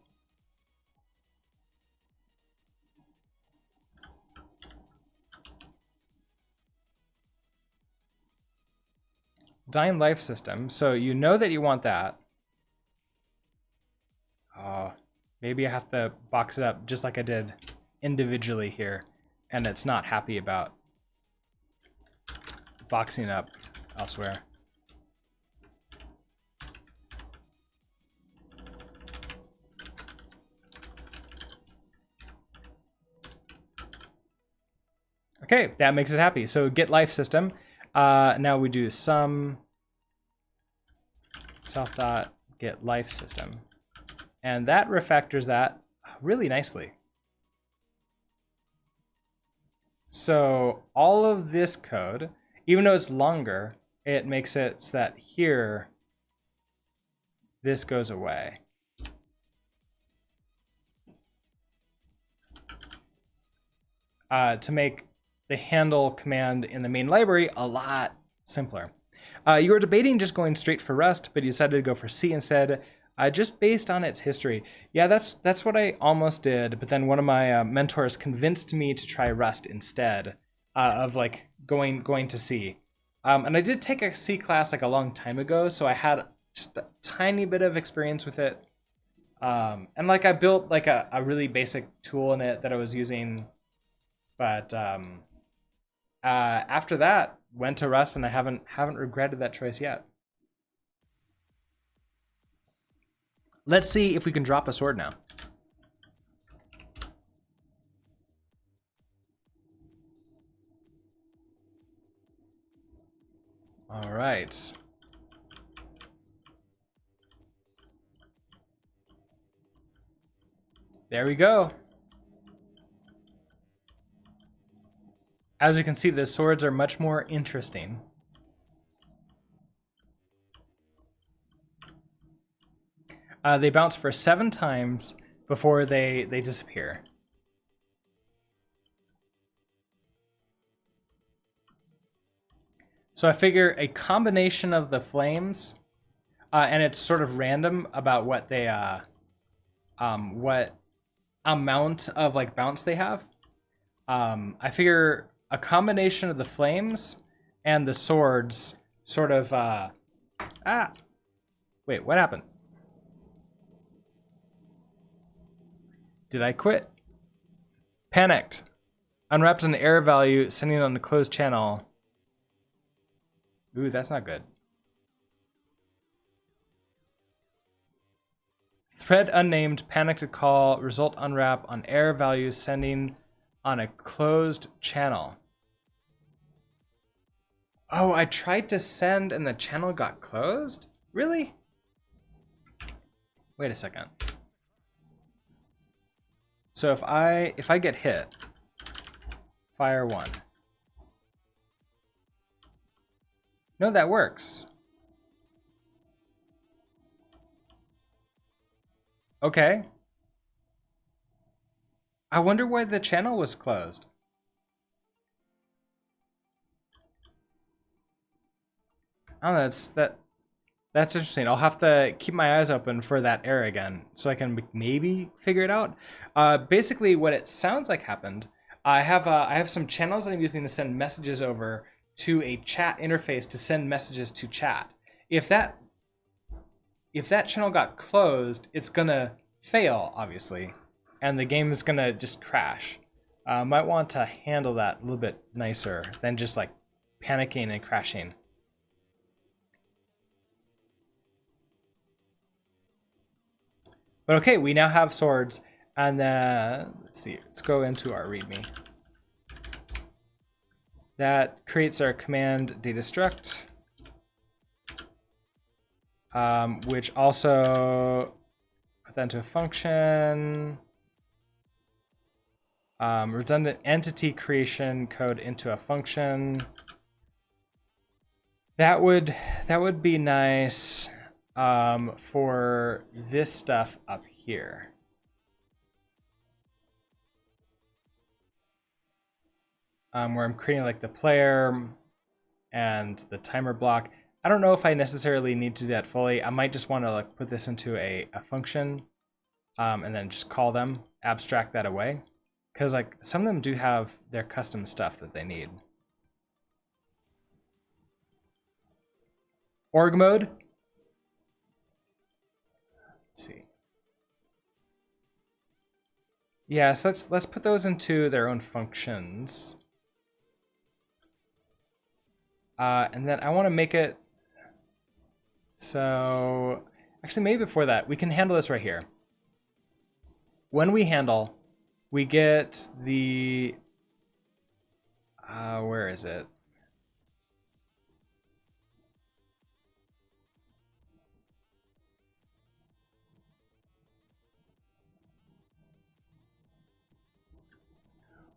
Dying life system. So you know that you want that. Maybe I have to box it up just like I did individually here. And it's not happy about boxing up elsewhere. Okay, that makes it happy. So get life system. Now we do some self dot get life system, and that refactors that really nicely. So all of this code, even though it's longer, it makes it so that here this goes away. To make the handle command in the main library a lot simpler. You were debating just going straight for Rust, but you decided to go for C instead, just based on its history. Yeah, that's what I almost did, but then one of my mentors convinced me to try Rust instead of like going to C. And I did take a C class like a long time ago, so I had just a tiny bit of experience with it. And like I built like a really basic tool in it that I was using, but after that, went to Rust, and I haven't regretted that choice yet. Let's see if we can drop a sword now. All right. There we go. As you can see, the swords are much more interesting. They bounce for 7 times before they disappear. So I figure a combination of the flames, and it's sort of random about what they, what amount of like bounce they have. I figure a combination of the flames and the swords sort of, wait, what happened? Did I quit? Panicked. Unwrapped an error value, sending on the closed channel. Ooh, that's not good. Thread unnamed, panicked to call, result unwrap on error value, sending on a closed channel. Oh, I tried to send and the channel got closed? Really? Wait a second. So if I get hit, fire 1. No, that works. Okay. I wonder why the channel was closed. Oh, that's interesting. I'll have to keep my eyes open for that error again so I can maybe figure it out. Basically, what it sounds like happened, I have some channels that I'm using to send messages over to a chat interface to send messages to chat. If that channel got closed, it's gonna fail, obviously, and the game is gonna just crash. Might want to handle that a little bit nicer than just like panicking and crashing. But okay, we now have swords, and then let's see. Let's go into our README. That creates our command data struct, which also put that into a function. Redundant entity creation code into a function. That would be nice for this stuff up here. Where I'm creating like the player and the timer block. I don't know if I necessarily need to do that fully. I might just want to like put this into a function and then just call them, abstract that away. Because like some of them do have their custom stuff that they need. Org mode. Let's see. Yeah, so let's put those into their own functions. And then I want to make it so actually maybe before that we can handle this right here. When we handle, we get the where is it?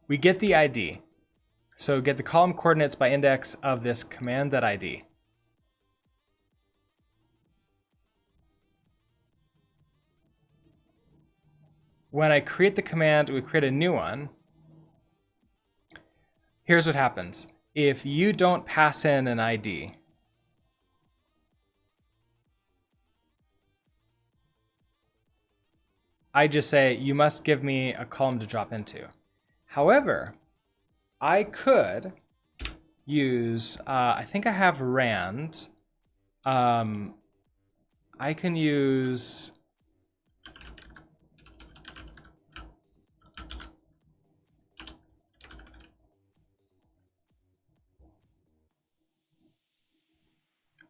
We get the ID. So get the column coordinates by index of this command.id. When I create the command, we create a new one. Here's what happens. If you don't pass in an ID, I just say, you must give me a column to drop into. However, I could use, I think I have rand. I can use,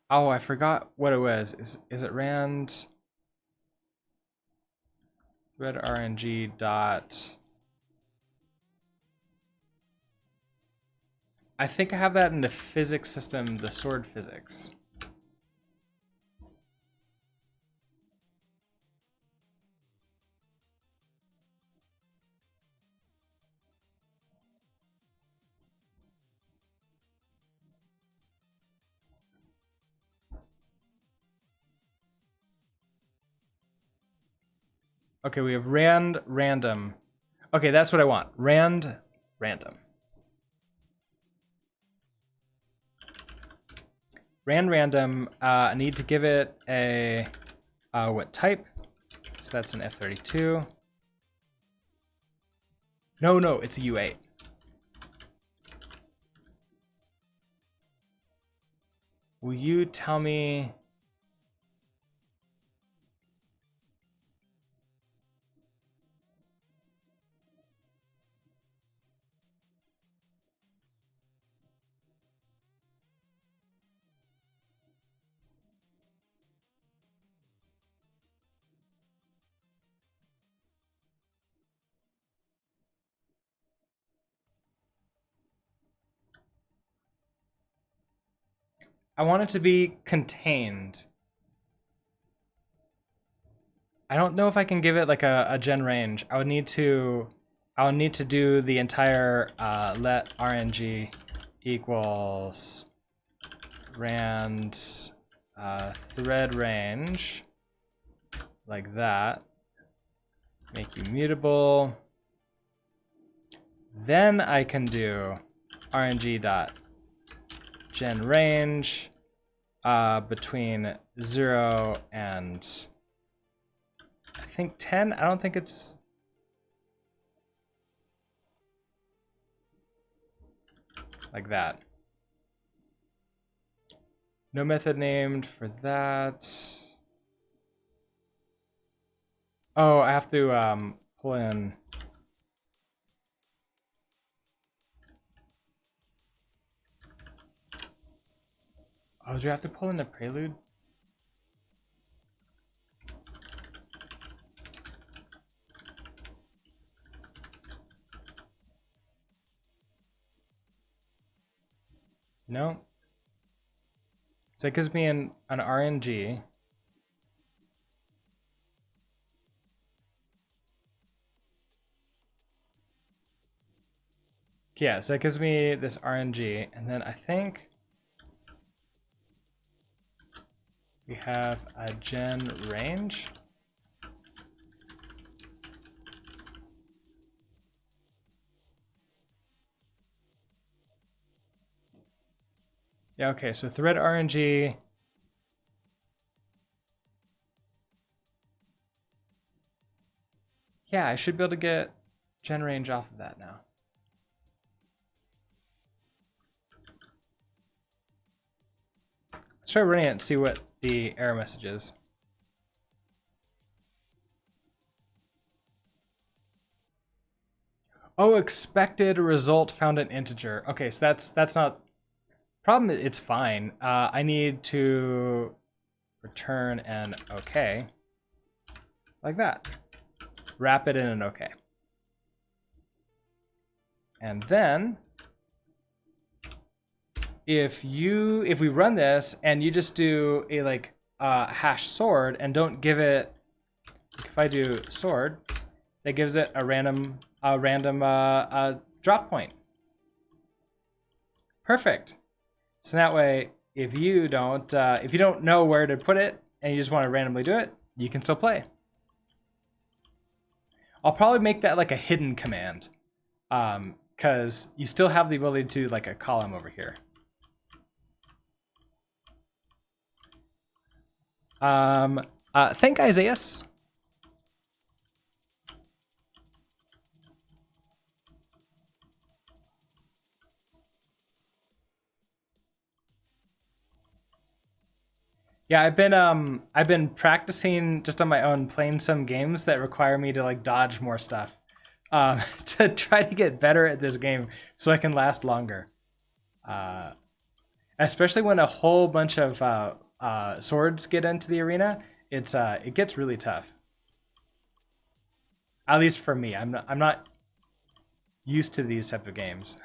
oh, I forgot what it was. Is it rand? Thread RNG dot. I think I have that in the physics system, the sword physics. Okay, we have rand random. Okay, that's what I want. Rand random. Rand random. I need to give it a what type? So that's an F32. No, it's a U8. Will you tell me? I want it to be contained. I don't know if I can give it like a gen range. I would need to do the entire let RNG equals rand thread range like that. Make you mutable. Then I can do RNG dot gen range between 0 and I think 10. I don't think it's like that. No method named for that. Oh, I have to pull in. Oh, do you have to pull in a prelude? No. So it gives me an RNG. Yeah, so it gives me this RNG, and then I think we have a gen range. Yeah, okay, so thread RNG. Yeah, I should be able to get gen range off of that now. Let's try running it and see what the error message is. Oh, expected result found an integer. Okay, so that's not problem. It's fine. I need to return an okay, like that. Wrap it in an okay, and then if we run this and you just do a like hash sword and don't give it, like if I do sword, that gives it a random drop point. Perfect. So that way, if you don't know where to put it and you just want to randomly do it, you can still play. I'll probably make that like a hidden command, because you still have the ability to do like a column over here. Thank Isaiah. Yeah, I've been practicing just on my own, playing some games that require me to like dodge more stuff, to try to get better at this game so I can last longer. Especially when a whole bunch of swords get into the arena, it gets really tough. At least for me, I'm not used to these type of games.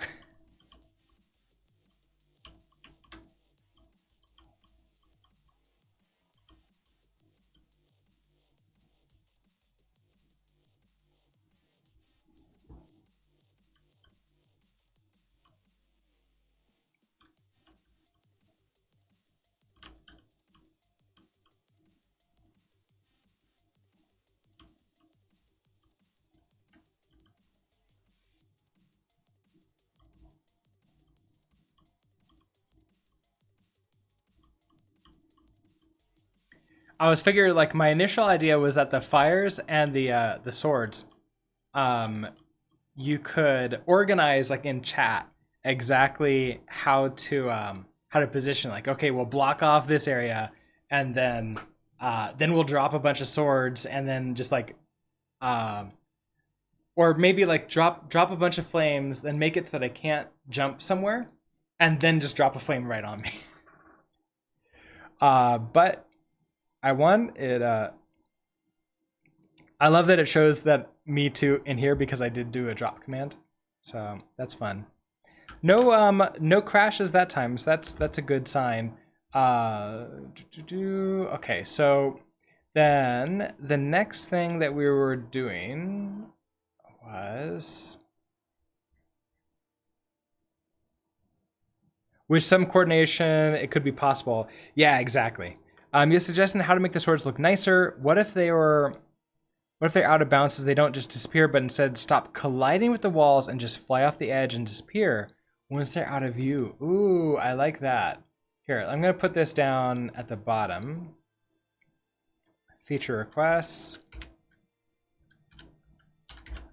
I was figuring like my initial idea was that the fires and the swords, you could organize like in chat exactly how to position. Like, okay, we'll block off this area, and then we'll drop a bunch of swords, and then just like, or maybe like drop a bunch of flames, then make it so that I can't jump somewhere, and then just drop a flame right on me. But I won it. I love that it shows that me too in here because I did do a drop command, so that's fun. No crashes that time, so that's a good sign. Okay, so Then the next thing that we were doing was with some coordination, it could be possible. Yeah, exactly. You suggested how to make the swords look nicer. What if they're out of bounds? They don't just disappear, but instead stop colliding with the walls and just fly off the edge and disappear once they're out of view. Ooh, I like that. Here, I'm gonna put this down at the bottom. Feature requests.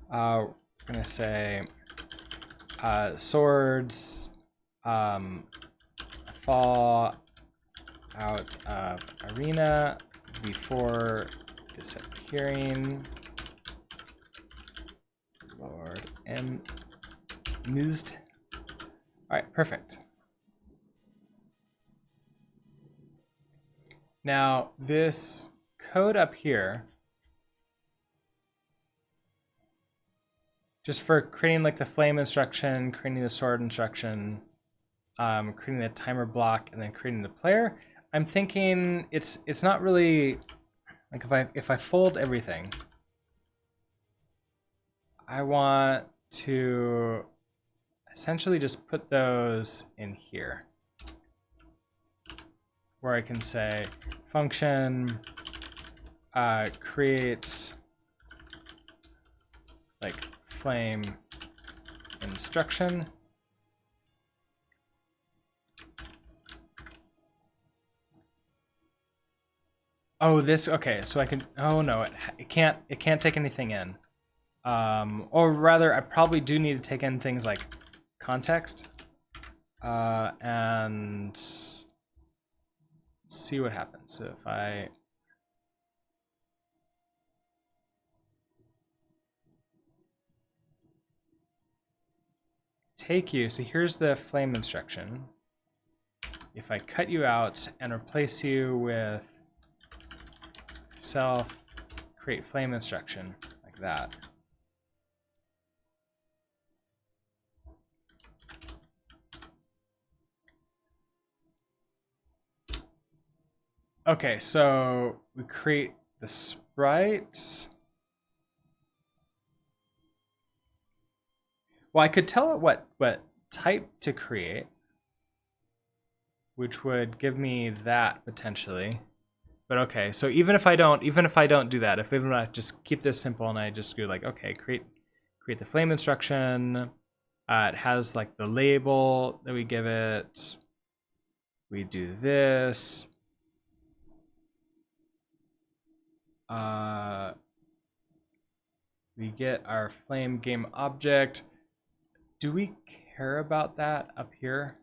We're gonna say swords fall out of arena before disappearing. Lord M. Missed. All right, perfect. Now this code up here, just for creating like the flame instruction, creating the sword instruction, creating the timer block, and then creating the player. I'm thinking it's not really like if I fold everything, I want to essentially just put those in here, where I can say function create like flame instruction. Oh, this, okay, so I can, oh no, it can't take anything in. Or rather, I probably do need to take in things like context, and see what happens. So if I take you, so here's the flame instruction. If I cut you out and replace you with self create flame instruction, like that. Okay, so we create the sprite. Well, I could tell it what type to create, which would give me that potentially. But okay, so even if I don't do that, if even I just keep this simple and I just go like, okay, create the flame instruction. It has like the label that we give it. We do this. We get our flame game object. Do we care about that up here?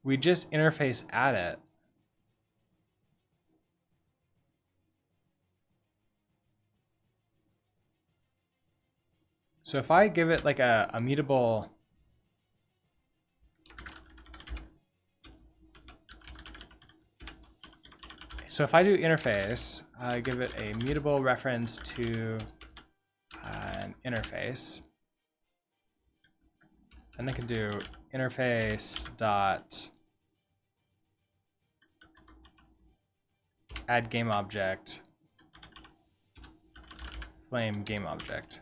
We just interface at it. So if I give it like a mutable, so if I do interface, I give it a mutable reference to an interface, and I can do interface dot add game object, flame game object.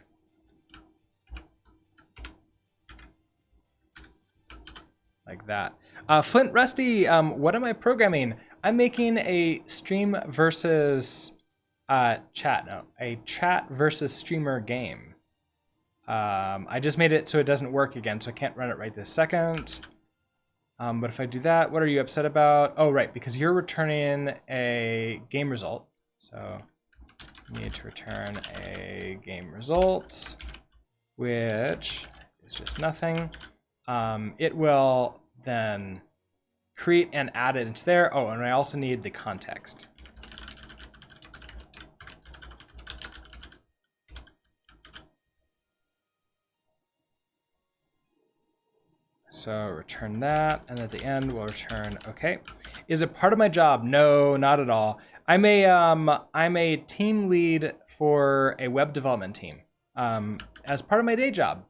Like that. Flint Rusty, what am I programming? I'm making a stream versus a chat versus streamer game. I just made it so it doesn't work again, so I can't run it right this second. But if I do that, what are you upset about? Oh, right, because you're returning a game result. So you need to return a game result, which is just nothing. It will then create and add it into there. Oh, and I also need the context. So return that, and at the end we'll return okay. Is it part of my job? No, not at all. I'm a team lead for a web development team as part of my day job.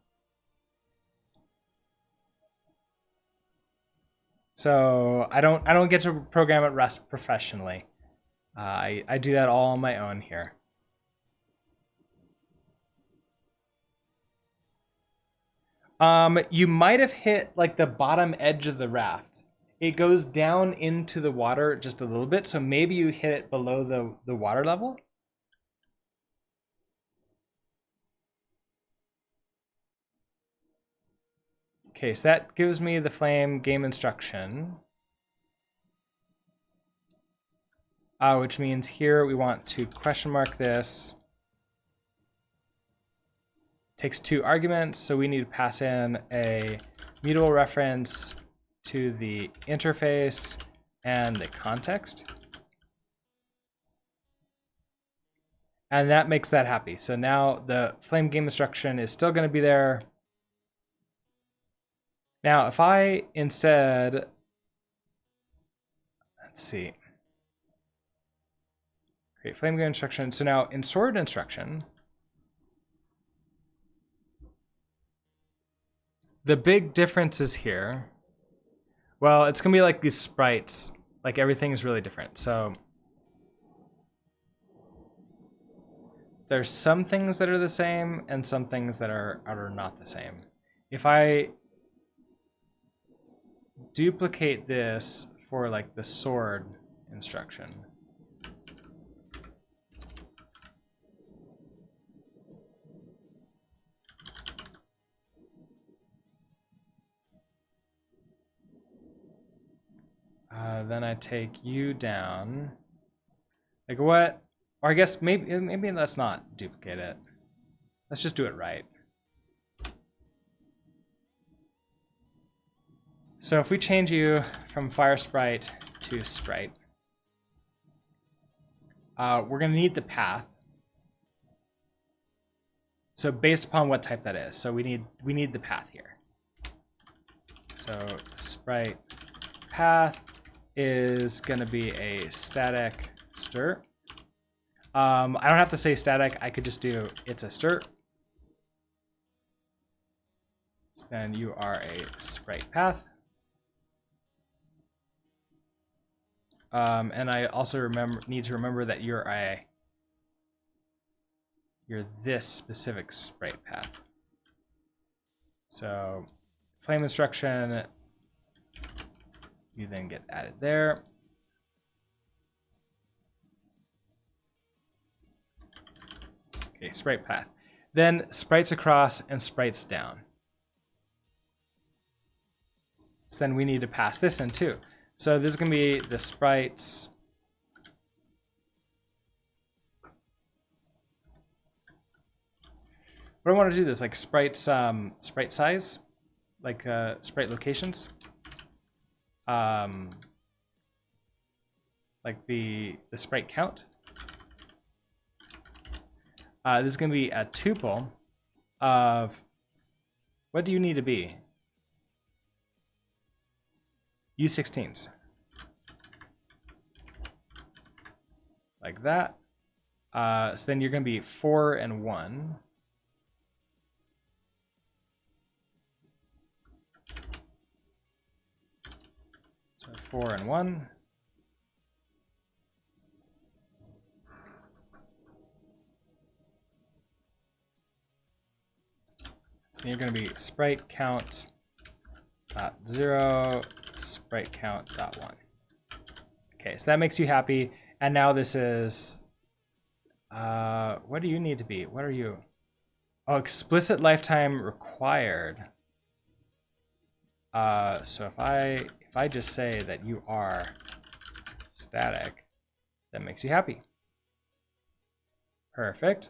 So I don't get to program at Rust professionally. I do that all on my own here. You might have hit like the bottom edge of the raft. It goes down into the water just a little bit, so maybe you hit it below the water level. Okay, so that gives me the flame game instruction. Which means here we want to question mark this. Takes 2 arguments, so we need to pass in a mutable reference to the interface and the context. And that makes that happy. So now the flame game instruction is still going to be there. Now, if I instead, let's see, create flame game instruction. So now in sorted instruction, the big difference is here. Well, it's gonna be like these sprites, like everything is really different. So there's some things that are the same and some things that are not the same. If I duplicate this for like the sword instruction, then I take you down. Like what? Or I guess maybe let's not duplicate it. Let's just do it right. So if we change you from fire sprite to sprite, we're gonna need the path. So based upon what type that is, so we need the path here. So sprite path is gonna be a static stir. I don't have to say static. I could just do it's a stir. So then you are a sprite path. And I also need to remember that you're this specific sprite path. So flame instruction, you then get added there. Okay, sprite path. Then sprites across and sprites down. So then we need to pass this in too. So this is gonna be the sprites. What I want to do this like sprites, sprite size, like sprite locations. Like the sprite count. This is going to be a tuple of, what do you need to be? U16s. Like that. So then you're going to be 4 and 1. So 4 and 1. So you're going to be sprite count dot 0, sprite count dot 1. Okay, so that makes you happy. And now this is, what do you need to be? What are you? Oh, explicit lifetime required. So if I just say that you are static, that makes you happy. Perfect.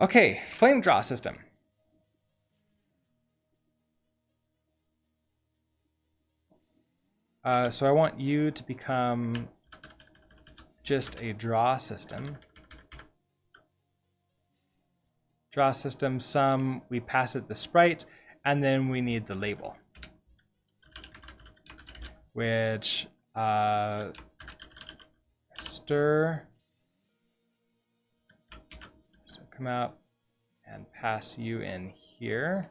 Okay, flame draw system. So I want you to become just a draw system. Draw system sum, we pass it the sprite, and then we need the label, which stir. So come out and pass you in here.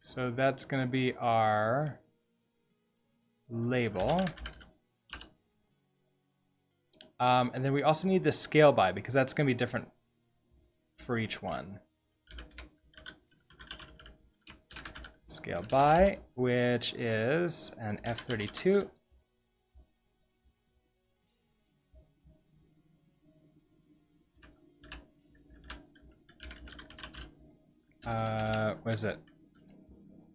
So that's going to be our label. And then we also need the scale by, because that's going to be different for each one. Scale by, which is an F32. What is it?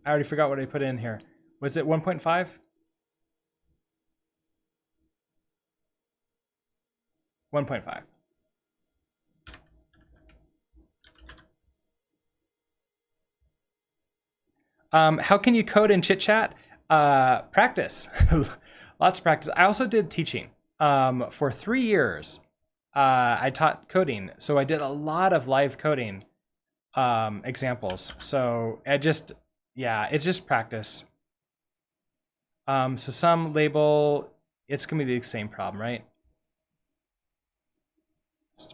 I already forgot what I put in here. Was it 1.5? 1.5. How can you code in chit chat? Practice. Lots of practice. I also did teaching. For 3 years, I taught coding. So I did a lot of live coding examples. So it's just practice. So some label, it's gonna be the same problem, right?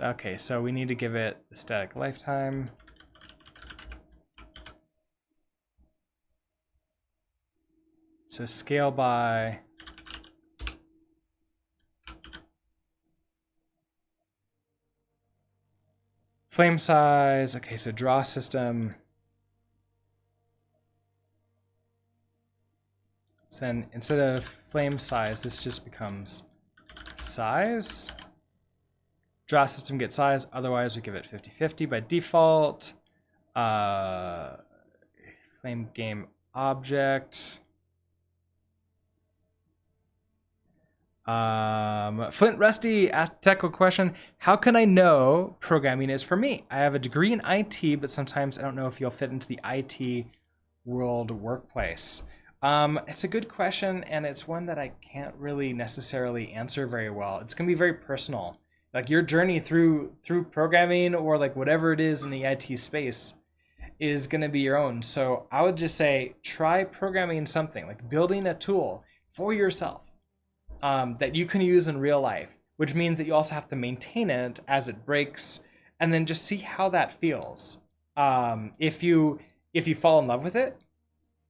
Okay, so we need to give it the static lifetime. So scale by flame size. Okay, so draw system. So then instead of flame size, this just becomes size. Draw system get size, otherwise we give it 50-50 by default. Flame game object. Flint Rusty asked a technical question. How can I know programming is for me? I have a degree in IT, but sometimes I don't know if you'll fit into the IT world workplace. It's a good question, and it's one that I can't really necessarily answer very well. It's gonna be very personal. Like your journey through programming or like whatever it is in the IT space is gonna be your own. So I would just say try programming something, like building a tool for yourself that you can use in real life, which means that you also have to maintain it as it breaks, and then just see how that feels. If you fall in love with it,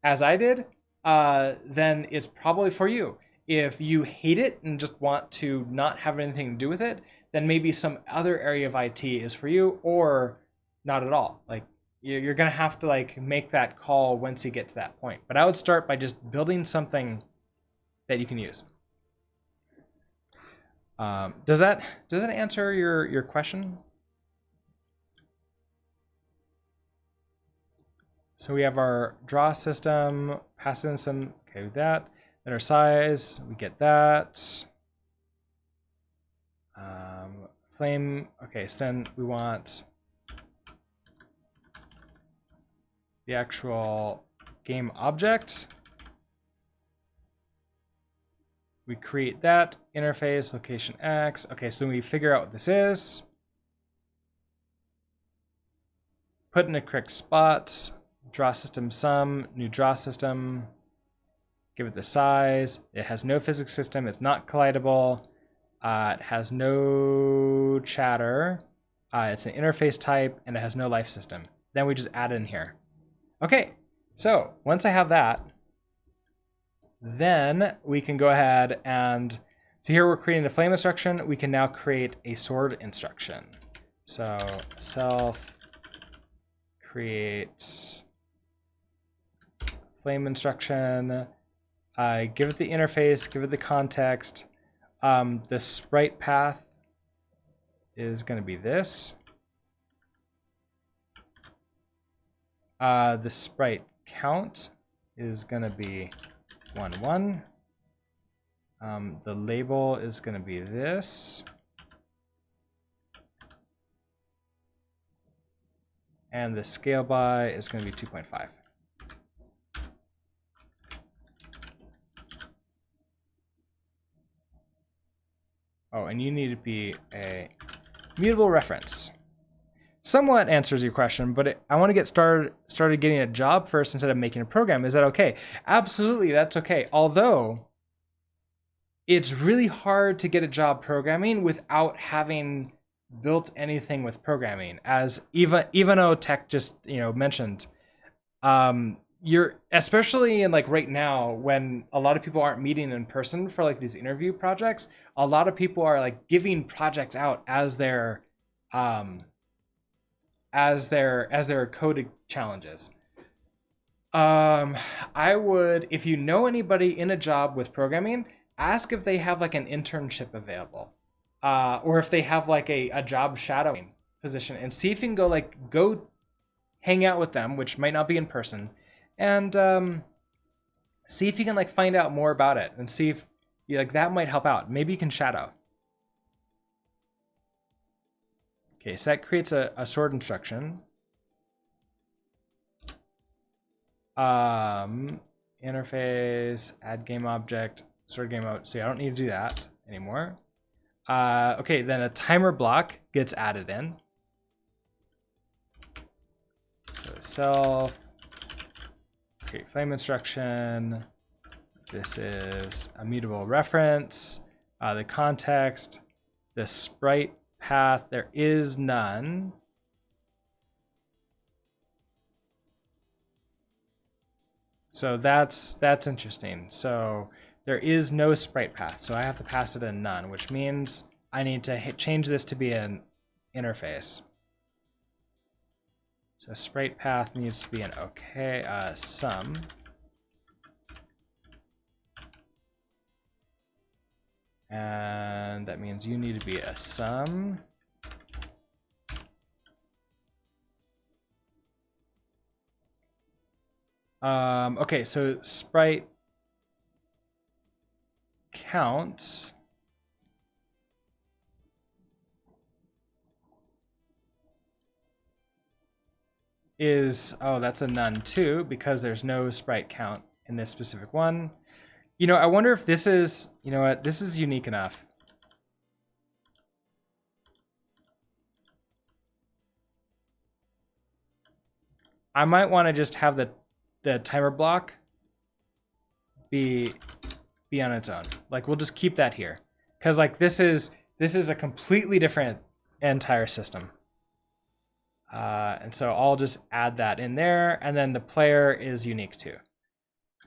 as I did, then it's probably for you. If you hate it and just want to not have anything to do with it, then maybe some other area of IT is for you, or not at all. Like you're gonna have to like make that call once you get to that point. But I would start by just building something that you can use. Does that answer your question? So we have our draw system, pass in some, okay, with that. Then our size, we get that. Flame, okay, so then we want the actual game object. We create that, interface, location X. Okay, so we figure out what this is. Put in a correct spot. Draw system sum, new draw system. Give it the size. It has no physics system. It's not collidable. It has no chatter. It's an interface type, and it has no life system. Then we just add in here. Okay, so once I have that, then we can go ahead and, so here we're creating a flame instruction. We can now create a sword instruction. So self create flame instruction. Give it the interface, give it the context. The sprite path is going to be this. The sprite count is going to be 1, 1. The label is going to be this. And the scale by is going to be 2.5. Oh, and you need to be a mutable reference. Somewhat answers your question, but I want to get started getting a job first instead of making a program. Is that okay? Absolutely, that's okay. Although it's really hard to get a job programming without having built anything with programming, as Ivano Tech just mentioned. you're, especially in like right now when a lot of people aren't meeting in person for like these interview projects, a lot of people are like giving projects out as their coding challenges. I would, if you know anybody in a job with programming, ask if they have like an internship available, or if they have like a job shadowing position, and see if you can go hang out with them, which might not be in person, and see if you can like find out more about it, and see if like that might help out. Maybe you can shadow. Okay, so that creates a sort instruction. Interface, add game object, sort game out. So I don't need to do that anymore. Okay, then a timer block gets added in. So self, create flame instruction. This is a mutable reference. The context, the sprite path, there is none. So that's interesting. So there is no sprite path, so I have to pass it a none, which means I need to change this to be an interface. So sprite path needs to be an okay sum. And that means you need to be a sum. Okay, so sprite count is, oh, that's a none too, because there's no sprite count in this specific one. You know, I wonder if this is, you know what, this is unique enough. I might want to just have the timer block be on its own. Like, we'll just keep that here, because like this is a completely different entire system. And so I'll just add that in there, and then the player is unique too.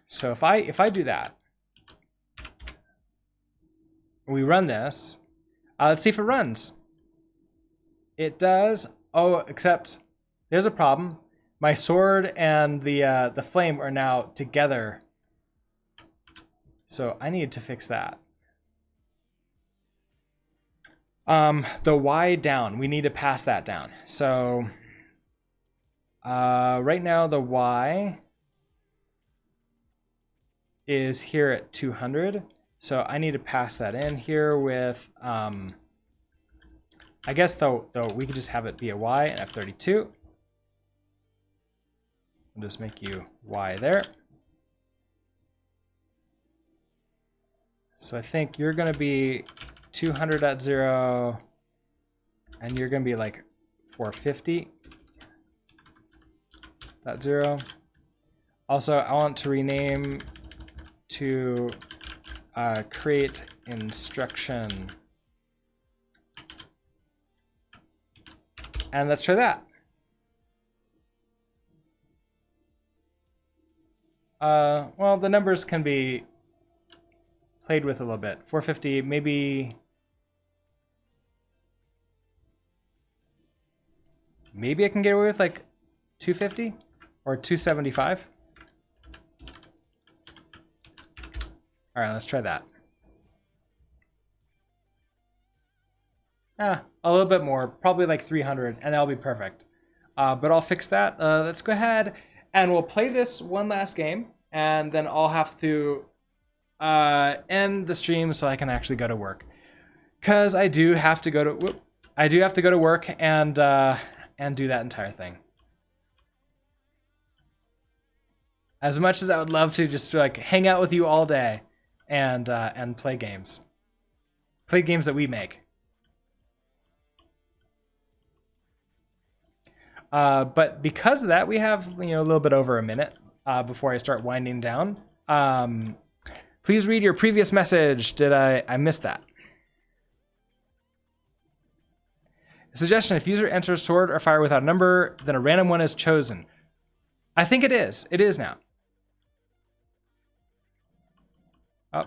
So if I do that, we run this, let's see if it runs. It does. Oh, except there's a problem. My sword and the flame are now together. So I need to fix that. The Y down, we need to pass that down. So right now the Y is here at 200. So I need to pass that in here with, I guess though we could just have it be a Y and F32. I'll just make you Y there. So I think you're gonna be 200.0 and you're gonna be like 450.0. Also, I want to rename to create instruction. And let's try that. Well, the numbers can be played with a little bit. 450, maybe I can get away with like 250 or 275. All right, let's try that. A little bit more, probably like 300, and that'll be perfect. But I'll fix that. Let's go ahead and we'll play this one last game, and then I'll have to end the stream so I can actually go to work, because I do have to go to work and do that entire thing. As much as I would love to just like hang out with you all day and play games that we make. But because of that, we have a little bit over a minute before I start winding down. Please read your previous message. Did I miss that? Suggestion: if user enters sword or fire without a number, then a random one is chosen. I think it is. It is now. Oh.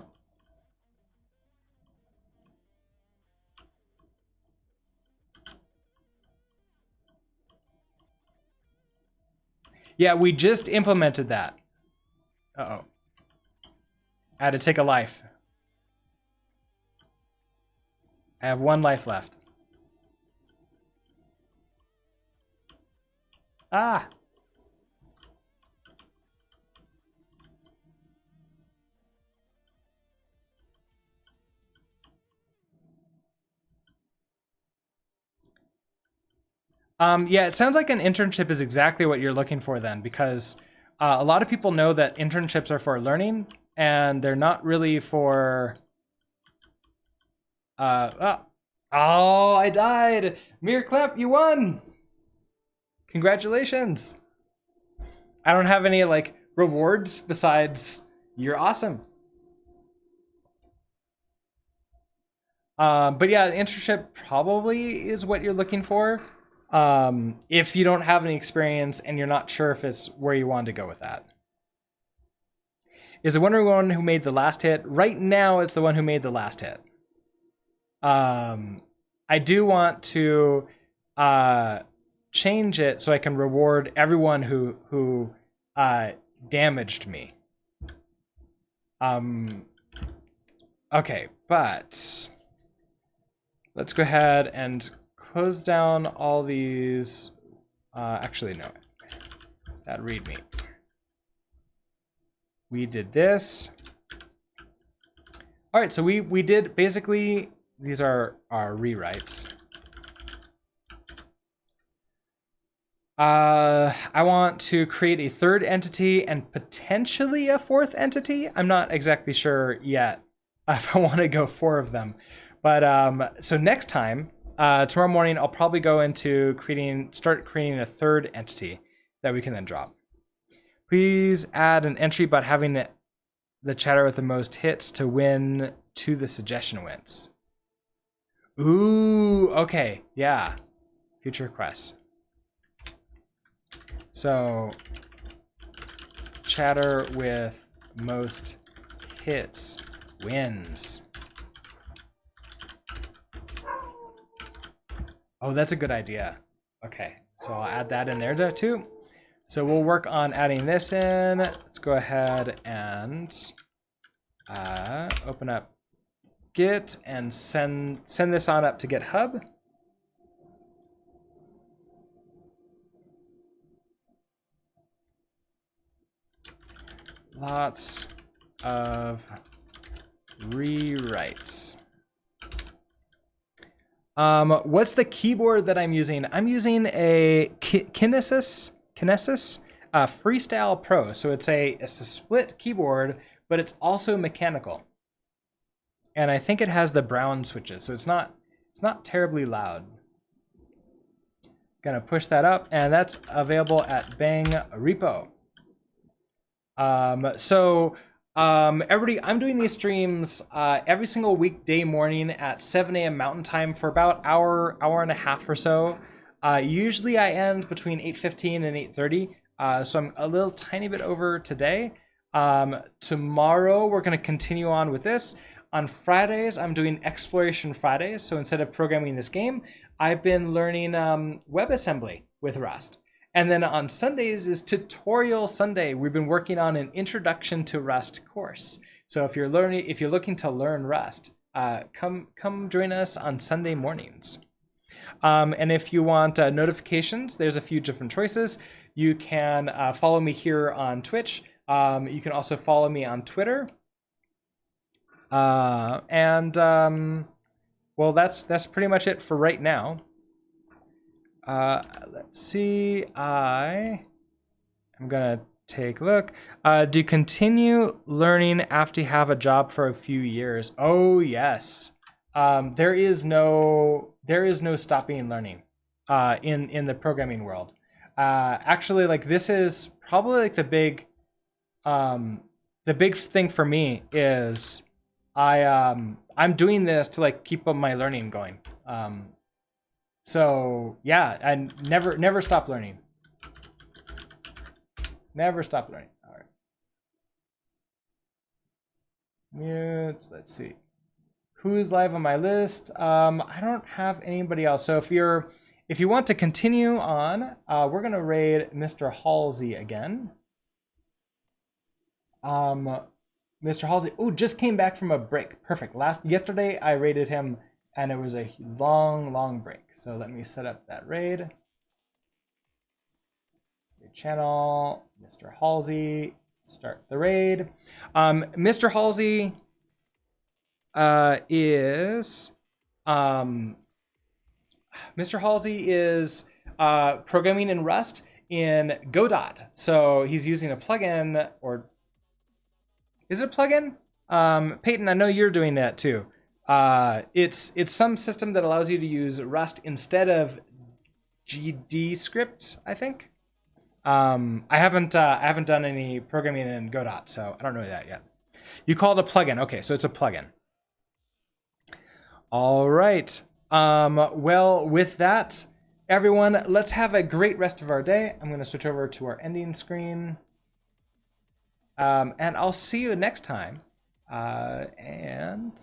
Yeah, we just implemented that. Uh-oh. I had to take a life. I have 1 life left. Ah! Yeah, it sounds like an internship is exactly what you're looking for then, because a lot of people know that internships are for learning, and they're not really for... Oh, I died! Mir Clemp, you won! Congratulations! I don't have any, like, rewards besides you're awesome. But yeah, an internship probably is what you're looking for. If you don't have any experience and you're not sure if it's where you want to go with that. Is it one who made the last hit? Right now, it's the one who made the last hit. I do want to change it so I can reward everyone who damaged me. Okay, but let's go ahead and close down all these. Actually, no, that readme. We did this. All right, so we did basically, these are our rewrites. I want to create a 3rd entity and potentially a 4th entity. I'm not exactly sure yet if I want to go 4 of them. But so next time, tomorrow morning, I'll probably go into start creating a 3rd entity that we can then drop. Please add an entry about having the chatter with the most hits to win to the suggestion wins. Ooh, okay, yeah. Future requests. So, chatter with most hits wins. Oh, that's a good idea. Okay, so I'll add that in there too. So we'll work on adding this in. Let's go ahead and open up Git and send this on up to GitHub. Lots of rewrites. What's the keyboard that I'm using? I'm using a Kinesis Freestyle Pro. So it's a split keyboard, but it's also mechanical. And I think it has the brown switches, so it's not terribly loud. Gonna push that up, and that's available at Bang Repo. Everybody, I'm doing these streams every single weekday morning at 7 a.m. Mountain Time for about hour and a half or so. Usually I end between 8:15 and 8:30, so I'm a little tiny bit over today. Tomorrow we're going to continue on with this. On Fridays, I'm doing Exploration Fridays, so instead of programming this game, I've been learning WebAssembly with Rust. And then on Sundays is Tutorial Sunday. We've been working on an Introduction to Rust course. So if you're looking to learn Rust, come join us on Sunday mornings. And if you want notifications, there's a few different choices. You can follow me here on Twitch. You can also follow me on Twitter. Well, that's pretty much it for right now. Let's see. I'm gonna take a look. Do you continue learning after you have a job for a few years? Oh yes. There is no stopping learning in the programming world. Actually, like this is probably like the big thing for me is I'm doing this to like keep up my learning going. So yeah, I never stop learning. Never stopped learning. All right. Mute. Let's see. Who's live on my list? I don't have anybody else. So if you want to continue on, we're gonna raid Mr. Halsey again. Mr. Halsey, just came back from a break. Perfect. Yesterday I raided him and it was a long break. So let me set up that raid. Channel, Mr. Halsey, start the raid. Mr. Halsey is programming in Rust in Godot. So he's using a plugin, or is it a plugin? Peyton, I know you're doing that too. It's some system that allows you to use Rust instead of GD script, I think. I haven't done any programming in Godot, so I don't know that yet. You call it a plugin. Okay, so it's a plugin. All right. Well, with that, everyone, let's have a great rest of our day. I'm going to switch over to our ending screen. And I'll see you next time. And